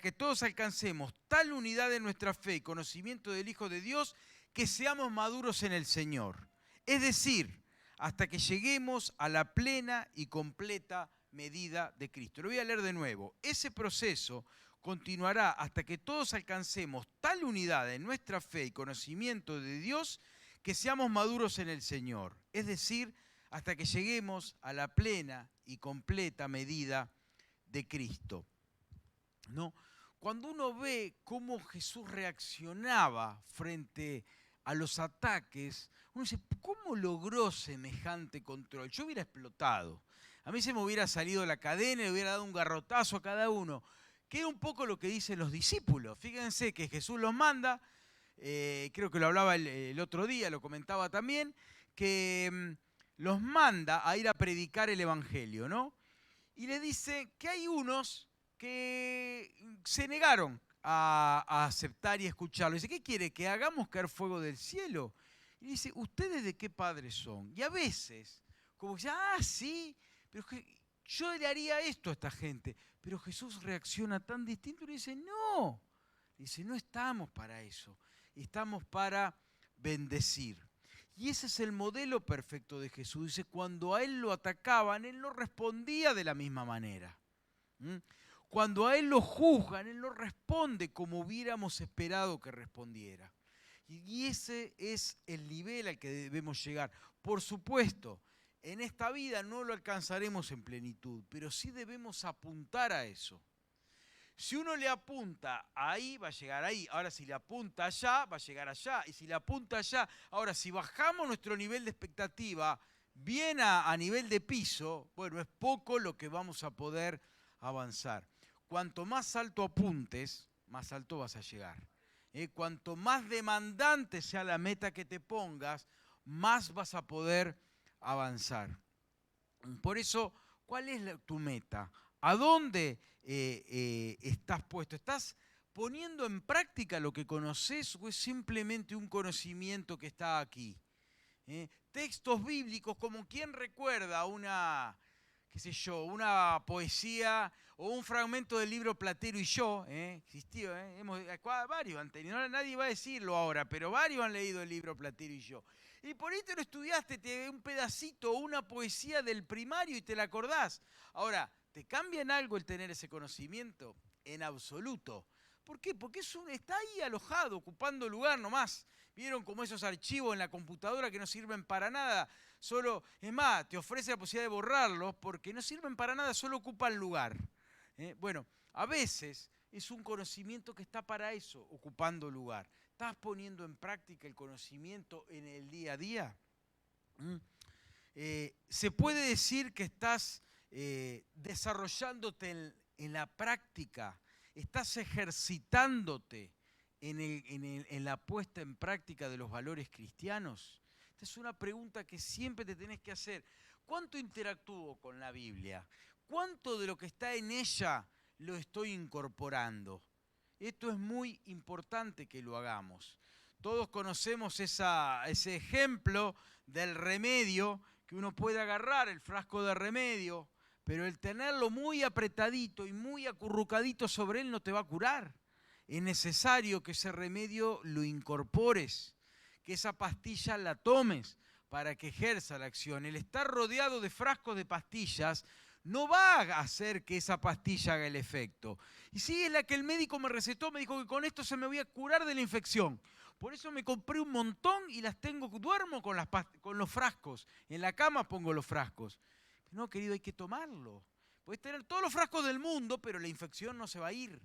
S1: Que todos alcancemos tal unidad de nuestra fe y conocimiento del Hijo de Dios que seamos maduros en el Señor. Es decir, hasta que lleguemos a la plena y completa medida de Cristo. Lo voy a leer de nuevo. Ese proceso continuará hasta que todos alcancemos tal unidad en nuestra fe y conocimiento de Dios que seamos maduros en el Señor. Es decir, hasta que lleguemos a la plena y completa medida de Cristo. ¿No? Cuando uno ve cómo Jesús reaccionaba frente a los ataques, uno dice, ¿cómo logró semejante control? Yo hubiera explotado. A mí se me hubiera salido la cadena y le hubiera dado un garrotazo a cada uno. Que es un poco lo que dicen los discípulos. Fíjense que Jesús los manda, creo que lo hablaba el otro día, lo comentaba también, que los manda a ir a predicar el Evangelio, ¿no? Y le dice que hay unos que se negaron a aceptar y escucharlo. Dice, ¿qué quiere? ¿Que hagamos caer fuego del cielo? Y dice, ¿ustedes de qué padres son? Y a veces, como que sí, pero yo le haría esto a esta gente. Pero Jesús reacciona tan distinto y le dice, no. Dice, no estamos para eso. Estamos para bendecir. Y ese es el modelo perfecto de Jesús. Dice, cuando a él lo atacaban, él no respondía de la misma manera. Cuando a él lo juzgan, él no responde como hubiéramos esperado que respondiera. Y ese es el nivel al que debemos llegar. Por supuesto, en esta vida no lo alcanzaremos en plenitud, pero sí debemos apuntar a eso. Si uno le apunta ahí, va a llegar ahí. Ahora, si le apunta allá, va a llegar allá. Y si le apunta allá, ahora, si bajamos nuestro nivel de expectativa bien a nivel de piso, bueno, es poco lo que vamos a poder avanzar. Cuanto más alto apuntes, más alto vas a llegar. Cuanto más demandante sea la meta que te pongas, más vas a poder avanzar. Por eso, ¿cuál es tu meta? ¿A dónde estás puesto? ¿Estás poniendo en práctica lo que conoces o es simplemente un conocimiento que está aquí? Textos bíblicos, como quien recuerda una, qué sé yo, una poesía o un fragmento del libro Platero y yo, existió, varios han tenido, nadie va a decirlo ahora, pero varios han leído el libro Platero y yo. Y por ahí te lo estudiaste, un pedacito, una poesía del primario y te la acordás. Ahora, ¿te cambia en algo el tener ese conocimiento? En absoluto. ¿Por qué? Porque está ahí alojado, ocupando lugar nomás. ¿Vieron como esos archivos en la computadora que no sirven para nada? Solo, es más, te ofrece la posibilidad de borrarlos porque no sirven para nada, solo ocupan lugar. Bueno, a veces es un conocimiento que está para eso, ocupando lugar. ¿Estás poniendo en práctica el conocimiento en el día a día? Se puede decir que estás desarrollándote en la práctica, estás ejercitándote en la puesta en práctica de los valores cristianos. Esta es una pregunta que siempre te tenés que hacer. ¿Cuánto interactúo con la Biblia? ¿Cuánto de lo que está en ella lo estoy incorporando? Esto es muy importante que lo hagamos. Todos conocemos ese ejemplo del remedio, que uno puede agarrar el frasco de remedio, pero el tenerlo muy apretadito y muy acurrucadito sobre él no te va a curar. Es necesario que ese remedio lo incorpores, que esa pastilla la tomes para que ejerza la acción. El estar rodeado de frascos de pastillas no va a hacer que esa pastilla haga el efecto. Y sí, es la que el médico me recetó, me dijo que con esto se me voy a curar de la infección. Por eso me compré un montón y las tengo, duermo con los frascos. En la cama pongo los frascos. No, querido, hay que tomarlo. Puedes tener todos los frascos del mundo, pero la infección no se va a ir.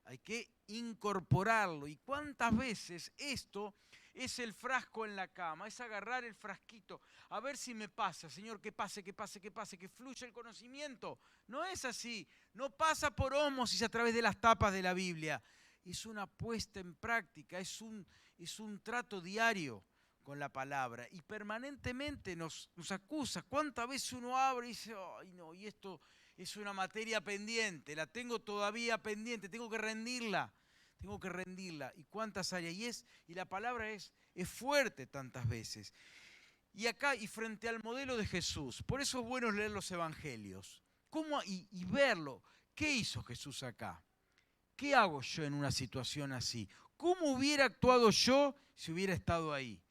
S1: Hay que incorporarlo. ¿Y cuántas veces esto es el frasco en la cama? Es agarrar el frasquito, a ver si me pasa, Señor, que pase, que pase, que pase, que fluya el conocimiento. No es así. No pasa por ósmosis a través de las tapas de la Biblia. Es una puesta en práctica, es un trato diario con la palabra. Y permanentemente nos acusa. ¿Cuántas veces uno abre y dice, ay no, y esto es una materia pendiente, la tengo todavía pendiente, tengo que rendirla. ¿Y cuántas áreas? Y la palabra es fuerte tantas veces. Y acá, y frente al modelo de Jesús, por eso es bueno leer los evangelios. Y verlo. ¿Qué hizo Jesús acá? ¿Qué hago yo en una situación así? ¿Cómo hubiera actuado yo si hubiera estado ahí?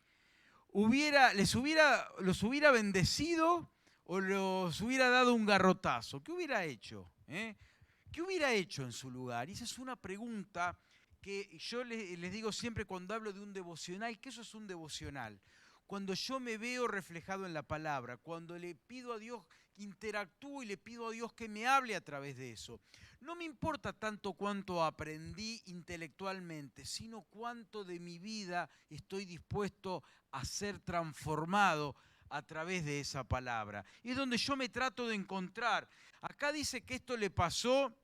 S1: ¿Los hubiera bendecido o los hubiera dado un garrotazo? ¿Qué hubiera hecho? ¿Qué hubiera hecho en su lugar? Y esa es una pregunta que yo les digo siempre cuando hablo de un devocional, que eso es un devocional. Cuando yo me veo reflejado en la palabra, cuando le pido a Dios que interactúe y le pido a Dios que me hable a través de eso. No me importa tanto cuánto aprendí intelectualmente, sino cuánto de mi vida estoy dispuesto a ser transformado a través de esa palabra. Y es donde yo me trato de encontrar. Acá dice que esto le pasó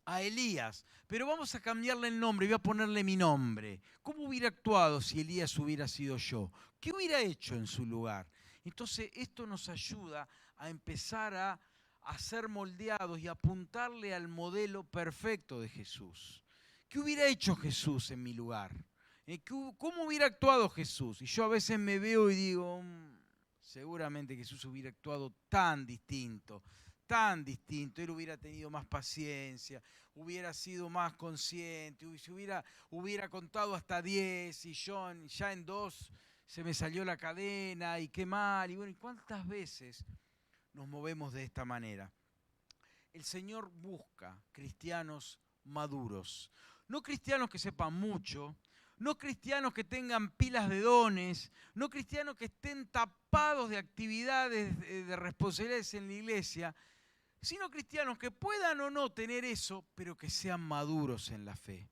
S1: a Elías, pero vamos a cambiarle el nombre, voy a ponerle mi nombre. ¿Cómo hubiera actuado si Elías hubiera sido yo? ¿Qué hubiera hecho en su lugar? Entonces esto nos ayuda a empezar a ser moldeados y apuntarle al modelo perfecto de Jesús. ¿Qué hubiera hecho Jesús en mi lugar? ¿Cómo hubiera actuado Jesús? Y yo a veces me veo y digo, seguramente Jesús hubiera actuado tan distinto. Él hubiera tenido más paciencia, hubiera sido más consciente, hubiera contado hasta 10 y yo ya en 2 se me salió la cadena y qué mal. Y bueno, ¿y cuántas veces nos movemos de esta manera? El Señor busca cristianos maduros, no cristianos que sepan mucho, no cristianos que tengan pilas de dones, no cristianos que estén tapados de actividades, de responsabilidades en la iglesia, sino cristianos que puedan o no tener eso, pero que sean maduros en la fe,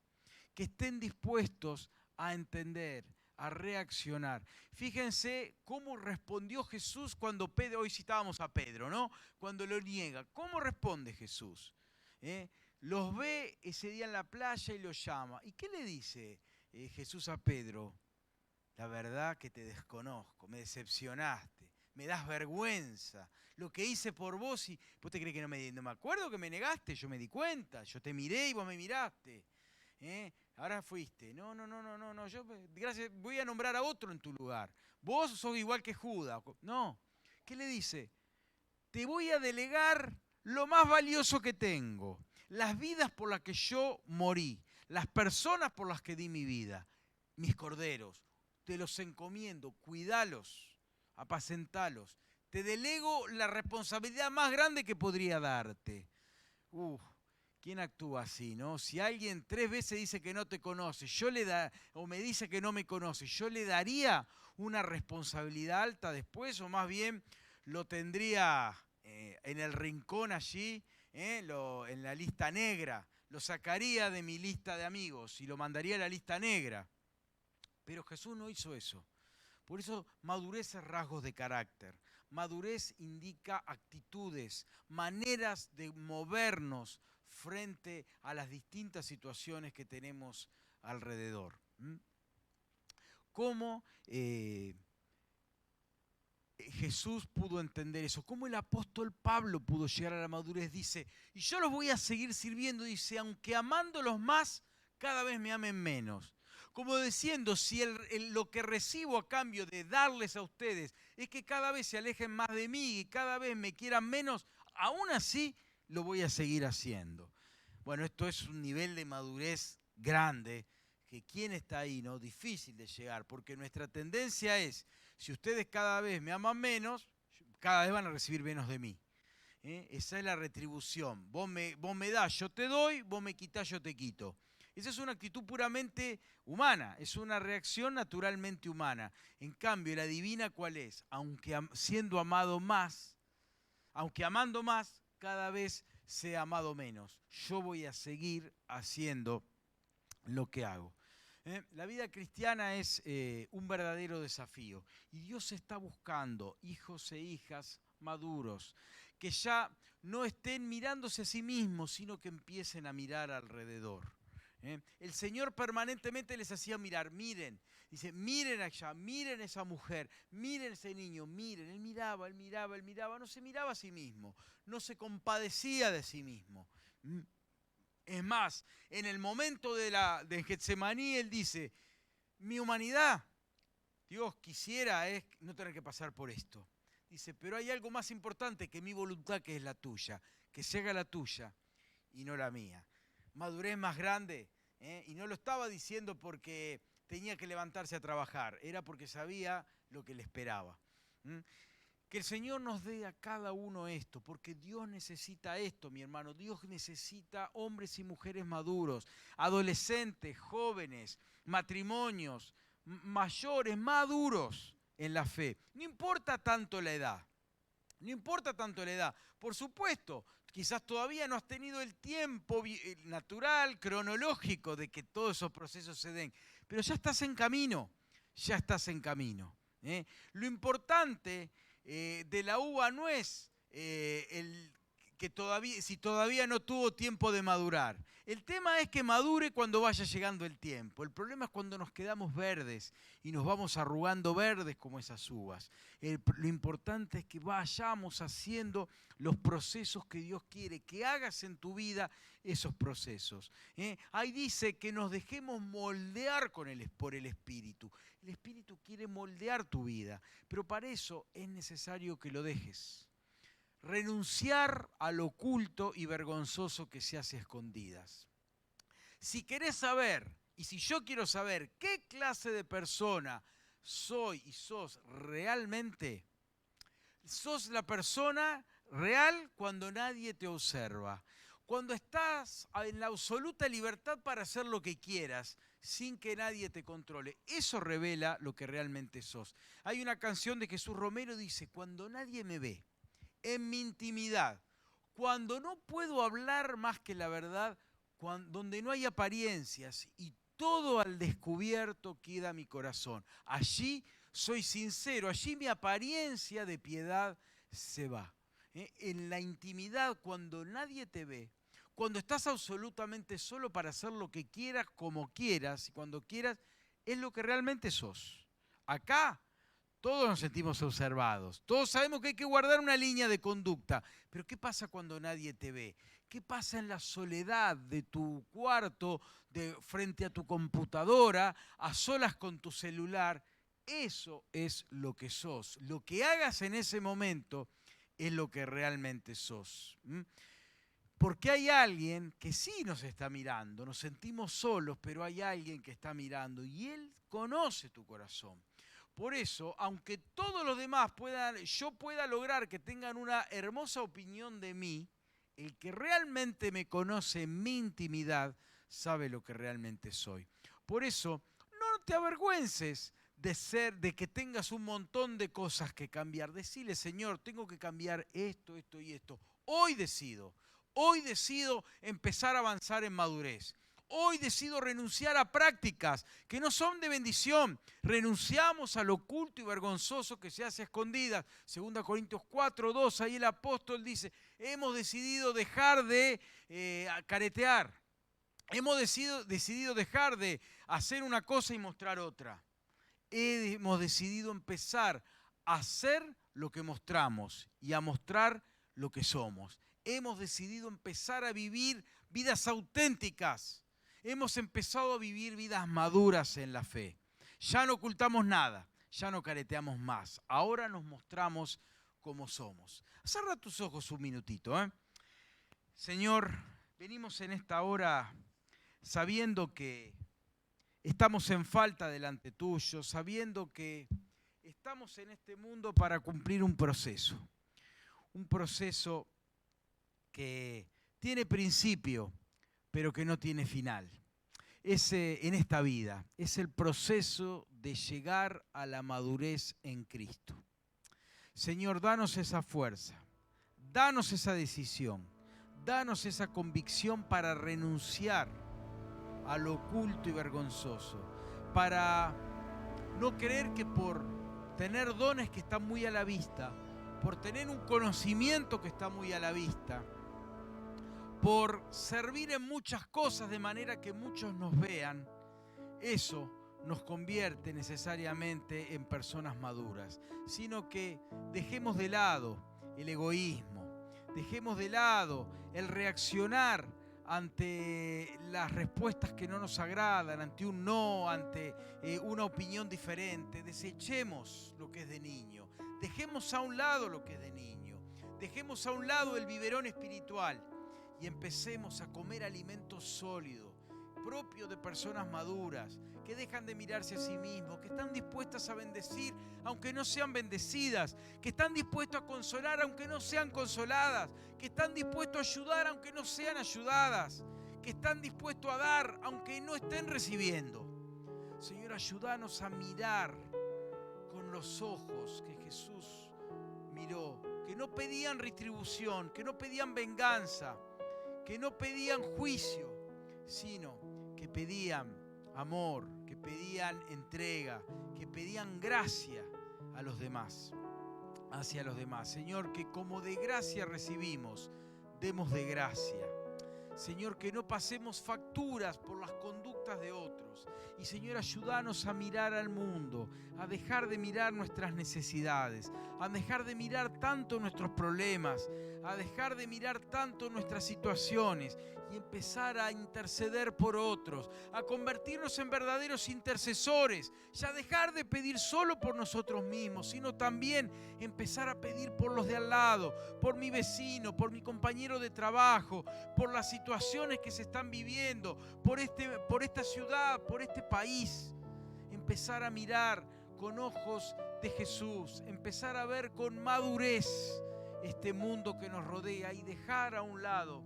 S1: que estén dispuestos a entender, a reaccionar. Fíjense cómo respondió Jesús cuando Pedro, hoy citábamos a Pedro, ¿no? Cuando lo niega. ¿Cómo responde Jesús? Los ve ese día en la playa y los llama. ¿Y qué le dice Jesús a Pedro? La verdad que te desconozco, me decepcionaste, me das vergüenza. Lo que hice por vos, y vos te crees que no me acuerdo que me negaste, yo me di cuenta, yo te miré y vos me miraste. Ahora fuiste. No, yo gracias, voy a nombrar a otro en tu lugar. Vos sos igual que Judas. No. ¿Qué le dice? Te voy a delegar lo más valioso que tengo, las vidas por las que yo morí, las personas por las que di mi vida, mis corderos. Te los encomiendo, cuidalos, apacentalos. Te delego la responsabilidad más grande que podría darte. ¿Quién actúa así, no? Si alguien 3 veces dice que no te conoce, o me dice que no me conoce, ¿yo le daría una responsabilidad alta después o más bien lo tendría en el rincón allí, en la lista negra? Lo sacaría de mi lista de amigos y lo mandaría a la lista negra. Pero Jesús no hizo eso. Por eso madurez es rasgos de carácter. Madurez indica actitudes, maneras de movernos frente a las distintas situaciones que tenemos alrededor. ¿Cómo Jesús pudo entender eso? ¿Cómo el apóstol Pablo pudo llegar a la madurez? Dice, y yo los voy a seguir sirviendo, dice, aunque amándolos más, cada vez me amen menos. Como diciendo, si lo que recibo a cambio de darles a ustedes es que cada vez se alejen más de mí y cada vez me quieran menos, aún así lo voy a seguir haciendo. Bueno, esto es un nivel de madurez grande, que quién está ahí, ¿no? Difícil de llegar, porque nuestra tendencia es, si ustedes cada vez me aman menos, cada vez van a recibir menos de mí. Esa es la retribución. Vos me das, yo te doy, vos me quitás, yo te quito. Esa es una actitud puramente humana, es una reacción naturalmente humana. En cambio, la divina, ¿cuál es? Aunque siendo amado más, aunque amando más, cada vez sea amado menos. Yo voy a seguir haciendo lo que hago. La vida cristiana es un verdadero desafío y Dios está buscando hijos e hijas maduros que ya no estén mirándose a sí mismos, sino que empiecen a mirar alrededor. El Señor permanentemente les hacía mirar, miren, dice, miren allá, miren esa mujer, miren ese niño, miren, él miraba, no se miraba a sí mismo, no se compadecía de sí mismo. Es más, en el momento de Getsemaní, él dice, mi humanidad, Dios quisiera no tener que pasar por esto. Dice, pero hay algo más importante que mi voluntad, que es la tuya, que se haga la tuya y no la mía. Madurez más grande, y no lo estaba diciendo porque tenía que levantarse a trabajar, era porque sabía lo que le esperaba. Que el Señor nos dé a cada uno esto, porque Dios necesita esto, mi hermano. Dios necesita hombres y mujeres maduros, adolescentes, jóvenes, matrimonios, mayores, maduros en la fe. No importa tanto la edad. No importa tanto la edad. Por supuesto, quizás todavía no has tenido el tiempo natural, cronológico de que todos esos procesos se den, pero ya estás en camino, ya estás en camino. Lo importante de la uva no es si todavía no tuvo tiempo de madurar. El tema es que madure cuando vaya llegando el tiempo. El problema es cuando nos quedamos verdes y nos vamos arrugando verdes como esas uvas. Lo importante es que vayamos haciendo los procesos que Dios quiere, que hagas en tu vida esos procesos. Ahí dice que nos dejemos moldear por el Espíritu. El Espíritu quiere moldear tu vida, pero para eso es necesario que lo dejes. Renunciar al oculto y vergonzoso que se hace a escondidas. Si querés saber, y si yo quiero saber qué clase de persona soy y sos realmente, sos la persona real cuando nadie te observa. Cuando estás en la absoluta libertad para hacer lo que quieras, sin que nadie te controle. Eso revela lo que realmente sos. Hay una canción de Jesús Romero, dice, cuando nadie me ve, en mi intimidad, cuando no puedo hablar más que la verdad, donde no hay apariencias y todo al descubierto queda mi corazón. Allí soy sincero, allí mi apariencia de piedad se va. En la intimidad, cuando nadie te ve, cuando estás absolutamente solo para hacer lo que quieras, como quieras y cuando quieras, es lo que realmente sos. Acá todos nos sentimos observados, todos sabemos que hay que guardar una línea de conducta, pero ¿qué pasa cuando nadie te ve? ¿Qué pasa en la soledad de tu cuarto, frente a tu computadora, a solas con tu celular? Eso es lo que sos. Lo que hagas en ese momento es lo que realmente sos. Porque hay alguien que sí nos está mirando, nos sentimos solos, pero hay alguien que está mirando y Él conoce tu corazón. Por eso, aunque todos los demás yo pueda lograr que tengan una hermosa opinión de mí, el que realmente me conoce en mi intimidad sabe lo que realmente soy. Por eso, no te avergüences de que tengas un montón de cosas que cambiar. Decile, Señor, tengo que cambiar esto, esto y esto. Hoy decido empezar a avanzar en madurez. Hoy decido renunciar a prácticas que no son de bendición. Renunciamos al oculto y vergonzoso que se hace a escondidas. 2 Corintios 4:2, ahí el apóstol dice, hemos decidido dejar de caretear. Hemos decidido dejar de hacer una cosa y mostrar otra. Hemos decidido empezar a hacer lo que mostramos y a mostrar lo que somos. Hemos decidido empezar a vivir vidas auténticas. Hemos empezado a vivir vidas maduras en la fe. Ya no ocultamos nada, ya no careteamos más. Ahora nos mostramos como somos. Cierra tus ojos un minutito. Señor, venimos en esta hora sabiendo que estamos en falta delante tuyo, sabiendo que estamos en este mundo para cumplir un proceso que tiene principio, pero que no tiene final. En esta vida es el proceso de llegar a la madurez en Cristo. Señor, danos esa fuerza, danos esa decisión, danos esa convicción para renunciar a lo oculto y vergonzoso, para no creer que por tener dones que están muy a la vista, por tener un conocimiento que está muy a la vista, por servir en muchas cosas de manera que muchos nos vean, eso nos convierte necesariamente en personas maduras, sino que dejemos de lado el egoísmo, dejemos de lado el reaccionar ante las respuestas que no nos agradan, ante un no, ante una opinión diferente. Desechemos lo que es de niño, dejemos a un lado lo que es de niño, dejemos a un lado el biberón espiritual y empecemos a comer alimento sólido, propio de personas maduras, que dejan de mirarse a sí mismos, que están dispuestas a bendecir aunque no sean bendecidas, que están dispuestos a consolar aunque no sean consoladas, que están dispuestos a ayudar aunque no sean ayudadas, que están dispuestos a dar aunque no estén recibiendo. Señor, ayúdanos a mirar con los ojos que Jesús miró, que no pedían retribución, que no pedían venganza, que no pedían juicio, sino que pedían amor, que pedían entrega, que pedían gracia a los demás, hacia los demás. Señor, que como de gracia recibimos, demos de gracia. Señor, que no pasemos facturas por las conductas de otros. Y Señor, ayúdanos a mirar al mundo, a dejar de mirar nuestras necesidades, a dejar de mirar tanto nuestros problemas, a dejar de mirar tanto nuestras situaciones y empezar a interceder por otros, a convertirnos en verdaderos intercesores, ya dejar de pedir solo por nosotros mismos, sino también empezar a pedir por los de al lado, por mi vecino, por mi compañero de trabajo, por las situaciones que se están viviendo, por esta ciudad, por este país. Empezar a mirar con ojos de Jesús, empezar a ver con madurez este mundo que nos rodea y dejar a un lado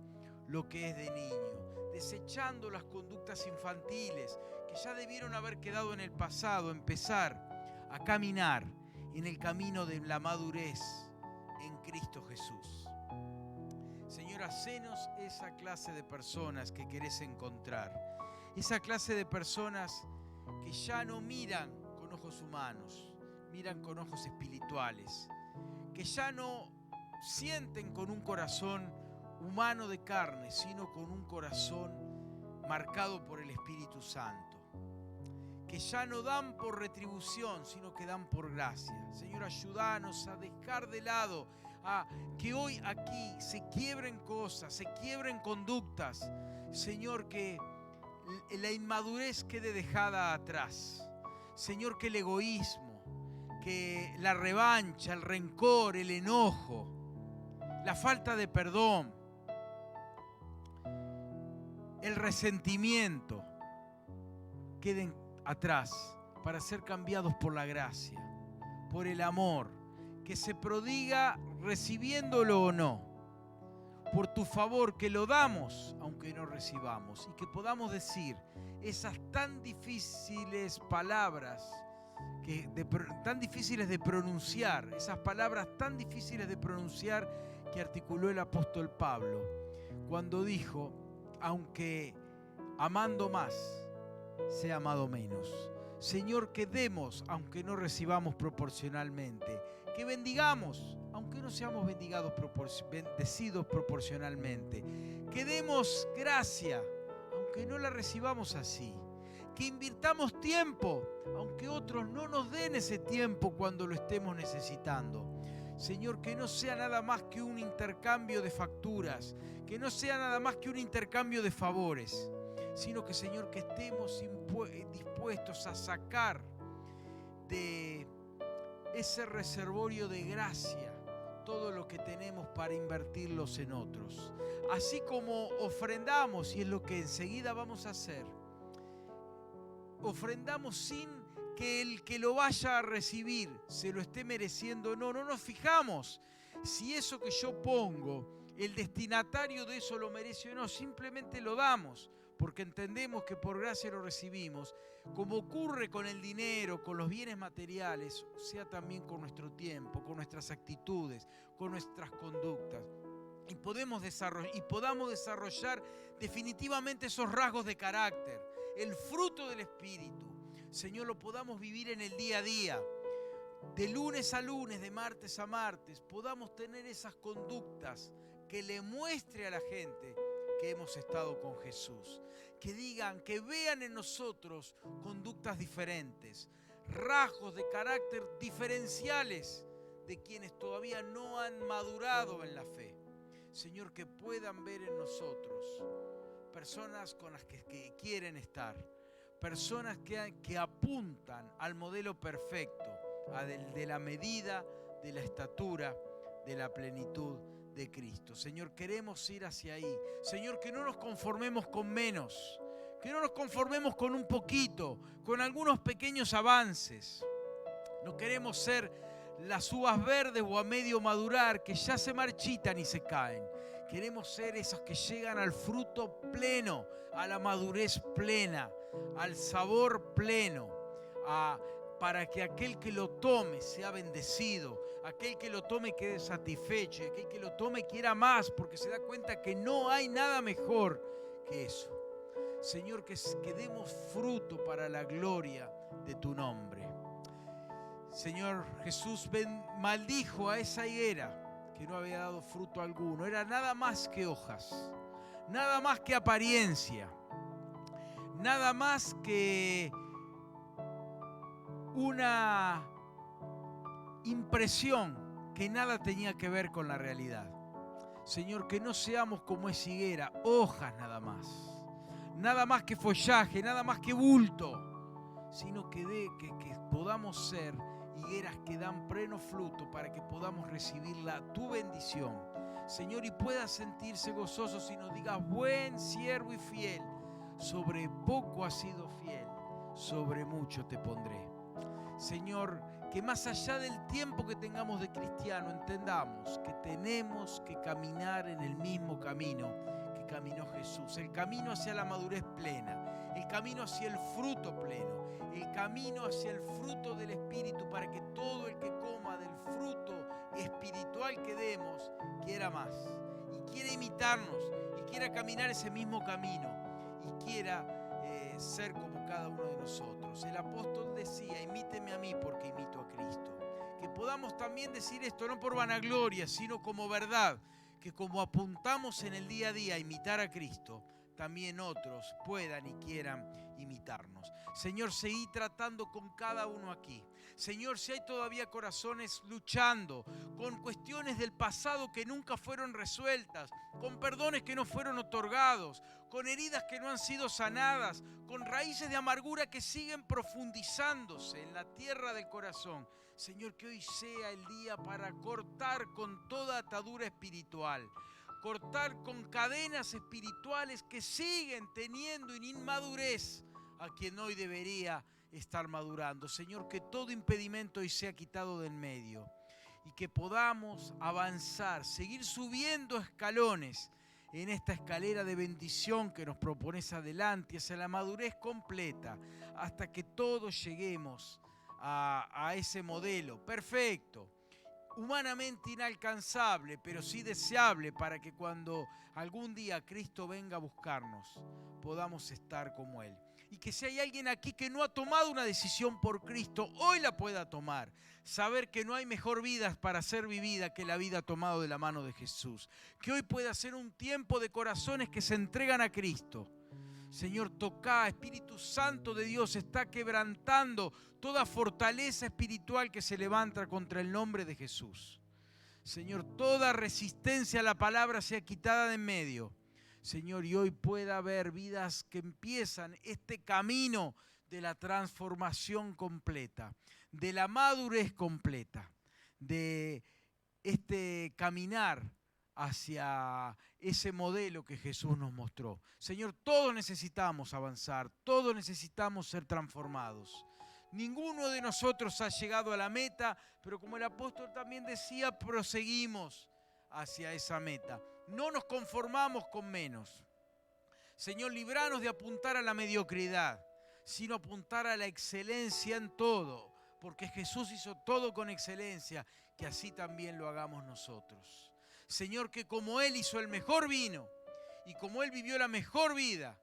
S1: lo que es de niño, desechando las conductas infantiles que ya debieron haber quedado en el pasado, empezar a caminar en el camino de la madurez en Cristo Jesús. Señor, hacenos esa clase de personas que querés encontrar, esa clase de personas que ya no miran con ojos humanos, miran con ojos espirituales, que ya no sienten con un corazón humano de carne, sino con un corazón marcado por el Espíritu Santo, que ya no dan por retribución, sino que dan por gracia. Señor, ayúdanos a dejar de lado, a que hoy aquí se quiebren cosas, se quiebren conductas. Señor, que la inmadurez quede dejada atrás. Señor, que el egoísmo, que la revancha, el rencor, el enojo, la falta de perdón, el resentimiento queden atrás para ser cambiados por la gracia, por el amor, que se prodiga recibiéndolo o no, por tu favor que lo damos aunque no recibamos, y que podamos decir esas tan difíciles palabras, tan difíciles de pronunciar, esas palabras tan difíciles de pronunciar que articuló el apóstol Pablo cuando dijo: aunque amando más, sea amado menos. Señor, que demos aunque no recibamos proporcionalmente, que bendigamos aunque no seamos bendecidos proporcionalmente, que demos gracia aunque no la recibamos así, que invirtamos tiempo aunque otros no nos den ese tiempo cuando lo estemos necesitando. Señor, que no sea nada más que un intercambio de facturas, que no sea nada más que un intercambio de favores, sino que, Señor, que estemos dispuestos a sacar de ese reservorio de gracia todo lo que tenemos para invertirlos en otros. Así como ofrendamos, y es lo que enseguida vamos a hacer, ofrendamos sin que el que lo vaya a recibir se lo esté mereciendo. No nos fijamos si eso que yo pongo, el destinatario de eso lo merece o no. Simplemente lo damos porque entendemos que por gracia lo recibimos. Como ocurre con el dinero, con los bienes materiales, sea también con nuestro tiempo, con nuestras actitudes, con nuestras conductas. Y podamos desarrollar definitivamente esos rasgos de carácter, el fruto del Espíritu. Señor, lo podamos vivir en el día a día, de lunes a lunes, de martes a martes, podamos tener esas conductas que le muestre a la gente que hemos estado con Jesús. Que digan, que vean en nosotros conductas diferentes, rasgos de carácter diferenciales de quienes todavía no han madurado en la fe. Señor, que puedan ver en nosotros personas con las que quieren estar, personas que apuntan al modelo perfecto, de la medida, de la estatura, de la plenitud de Cristo. Señor, queremos ir hacia ahí. Señor, que no nos conformemos con menos, que no nos conformemos con un poquito, con algunos pequeños avances. No queremos ser las uvas verdes o a medio madurar que ya se marchitan y se caen. Queremos ser esos que llegan al fruto pleno, a la madurez plena, al sabor pleno, para que aquel que lo tome sea bendecido, aquel que lo tome quede satisfecho, aquel que lo tome quiera más, porque se da cuenta que no hay nada mejor que eso. Señor, que demos fruto para la gloria de tu nombre. Señor, Jesús maldijo a esa higuera que no había dado fruto alguno. Era nada más que hojas, nada más que apariencia, nada más que una impresión que nada tenía que ver con la realidad. Señor, que no seamos como esa higuera, hojas nada más que follaje, nada más que bulto, sino que podamos ser higueras que dan pleno fruto para que podamos recibir tu bendición. Señor, y pueda sentirse gozoso si nos digas: buen siervo y fiel, sobre poco has sido fiel, sobre mucho te pondré. Señor, que más allá del tiempo que tengamos de cristiano, entendamos que tenemos que caminar en el mismo camino que que caminó Jesús, el camino hacia la madurez plena, el camino hacia el fruto pleno, el camino hacia el fruto del Espíritu, para que todo el que coma del fruto espiritual que demos quiera más y quiera imitarnos y quiera caminar ese mismo camino y quiera ser como cada uno de nosotros. El apóstol decía: imíteme a mí porque imito a Cristo. Que podamos también decir esto no por vanagloria, sino como verdad, que como apuntamos en el día a día a imitar a Cristo, también otros puedan y quieran imitarnos. Señor, seguí tratando con cada uno aquí. Señor, si hay todavía corazones luchando con cuestiones del pasado que nunca fueron resueltas, con perdones que no fueron otorgados, con heridas que no han sido sanadas, con raíces de amargura que siguen profundizándose en la tierra del corazón, Señor, que hoy sea el día para cortar con toda atadura espiritual, cortar con cadenas espirituales que siguen teniendo en inmadurez a quien hoy debería estar madurando. Señor, que todo impedimento hoy sea quitado del medio y que podamos avanzar, seguir subiendo escalones en esta escalera de bendición que nos propones adelante, hacia la madurez completa, hasta que todos lleguemos a ese modelo perfecto, humanamente inalcanzable, pero sí deseable, para que cuando algún día Cristo venga a buscarnos, podamos estar como Él. Y que si hay alguien aquí que no ha tomado una decisión por Cristo, hoy la pueda tomar. Saber que no hay mejor vida para ser vivida que la vida tomada de la mano de Jesús. Que hoy pueda ser un tiempo de corazones que se entregan a Cristo. Señor, toca, Espíritu Santo de Dios está quebrantando toda fortaleza espiritual que se levanta contra el nombre de Jesús. Señor, toda resistencia a la palabra sea quitada de en medio. Señor, y hoy pueda haber vidas que empiezan este camino de la transformación completa, de la madurez completa, de este caminar hacia ese modelo que Jesús nos mostró. Señor, todos necesitamos avanzar, todos necesitamos ser transformados. Ninguno de nosotros ha llegado a la meta, pero como el apóstol también decía, proseguimos hacia esa meta. No nos conformamos con menos. Señor, líbranos de apuntar a la mediocridad, sino apuntar a la excelencia en todo, porque Jesús hizo todo con excelencia, que así también lo hagamos nosotros. Señor, que como Él hizo el mejor vino y como Él vivió la mejor vida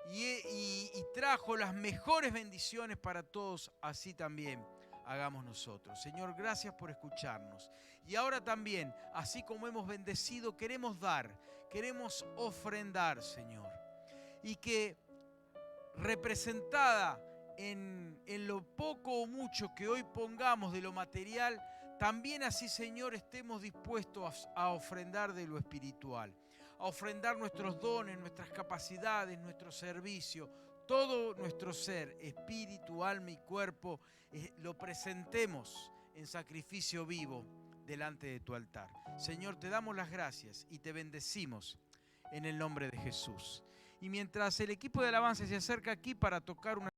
S1: y trajo las mejores bendiciones para todos, así también hagamos nosotros. Señor, gracias por escucharnos. Y ahora también, así como hemos bendecido, queremos dar, queremos ofrendar, Señor. Y que representada en lo poco o mucho que hoy pongamos de lo material, también así, Señor, estemos dispuestos a ofrendar de lo espiritual, a ofrendar nuestros dones, nuestras capacidades, nuestro servicio, todo nuestro ser, espíritu, alma y cuerpo, lo presentemos en sacrificio vivo delante de tu altar. Señor, te damos las gracias y te bendecimos en el nombre de Jesús. Y mientras el equipo de alabanza se acerca aquí para tocar una